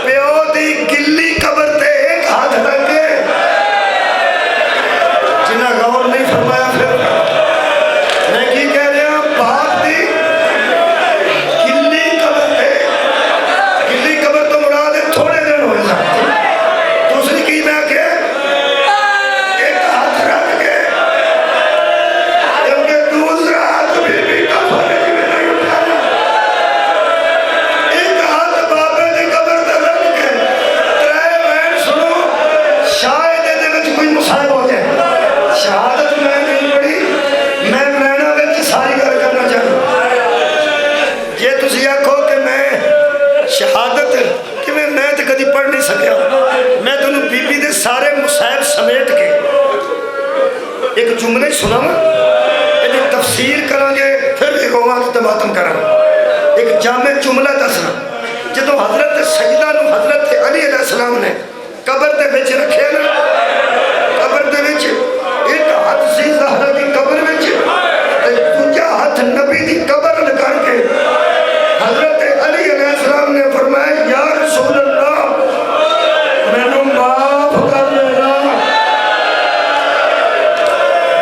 پیو دی گلی قبر تے ایک ہاتھ رکھ کے جنہ غور نہیں فرمایا پھر میں کی کہہ رہا باپ دی گلی قبر تے گلی قبر تو مراد ہے تھوڑے دن ہوئے سکتے دوسری کی میں کہ ایک ہاتھ رکھ کے کیونکہ دوسرا ہاتھ بھی قبر میں نہیں اٹھانا ایک ہاتھ بابے دی قبر تے رکھ کے ترائے بہن سنو شاید دے وچ کوئی مصائب ہو جائے شہادت میں نہیں پڑھی میں مینا وچ ساری گل کرنا چاہتا یہ تسی آکھو کہ میں شہادت کہ میں تے کدی پڑھ نہیں سکیا میں تنوں بی بی دے سارے مصائب سمیٹ کے ایک جملے سنا ایک تفسیر کریں گے پھر بھی روان تے ماتم کریں ایک جامع جملہ دسنا جدو حضرت سیدہ نو حضرت علی علیہ السلام نے قبر دے وچ رکھے نا قبر دے وچ ایک ہاتھ سی زہرہ دی قبر وچ تے دوجا ہاتھ نبی دی قبر لگا کے حضرت علی علیہ السلام نے فرمایا یا رسول اللہ میں نو معاف کر دینا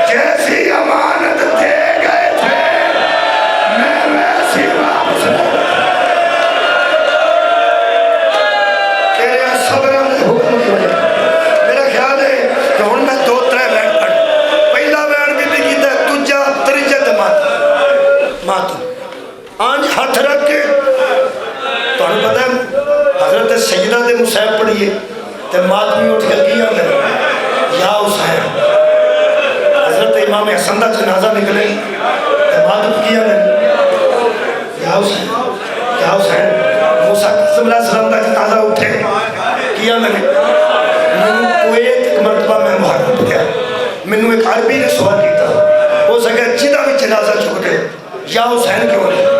جیسی امانت دے گئے تھے میں ویسی واپس لے تیرے صبران دے حکم کی وجہ میرا خیال ہے کہ ہن میں 2-3 بین پڑھ پہلا بین بھی کیتا ہے دوجا تریجا تے ماتم آنج ہاتھ رکھ کے تو ہمیں پتہ ہے حضرت سیدہ دے مصائب پڑھئے تے ماتمی اٹھ کے کیا کرے یا حسین حضرت امام حسن دا جنازہ نکلے تے ماتم کیا کرے یا حسین موسیٰ قسم علیہ السلام دا جنازہ اٹھے کیا میں نے کویت ایک مرتبہ میں محرم گیا میں نے ایک عربی نے سوال کیتا ہو سکے جدہ بھی جنازہ چھوٹے یا حسین کیوں نہیں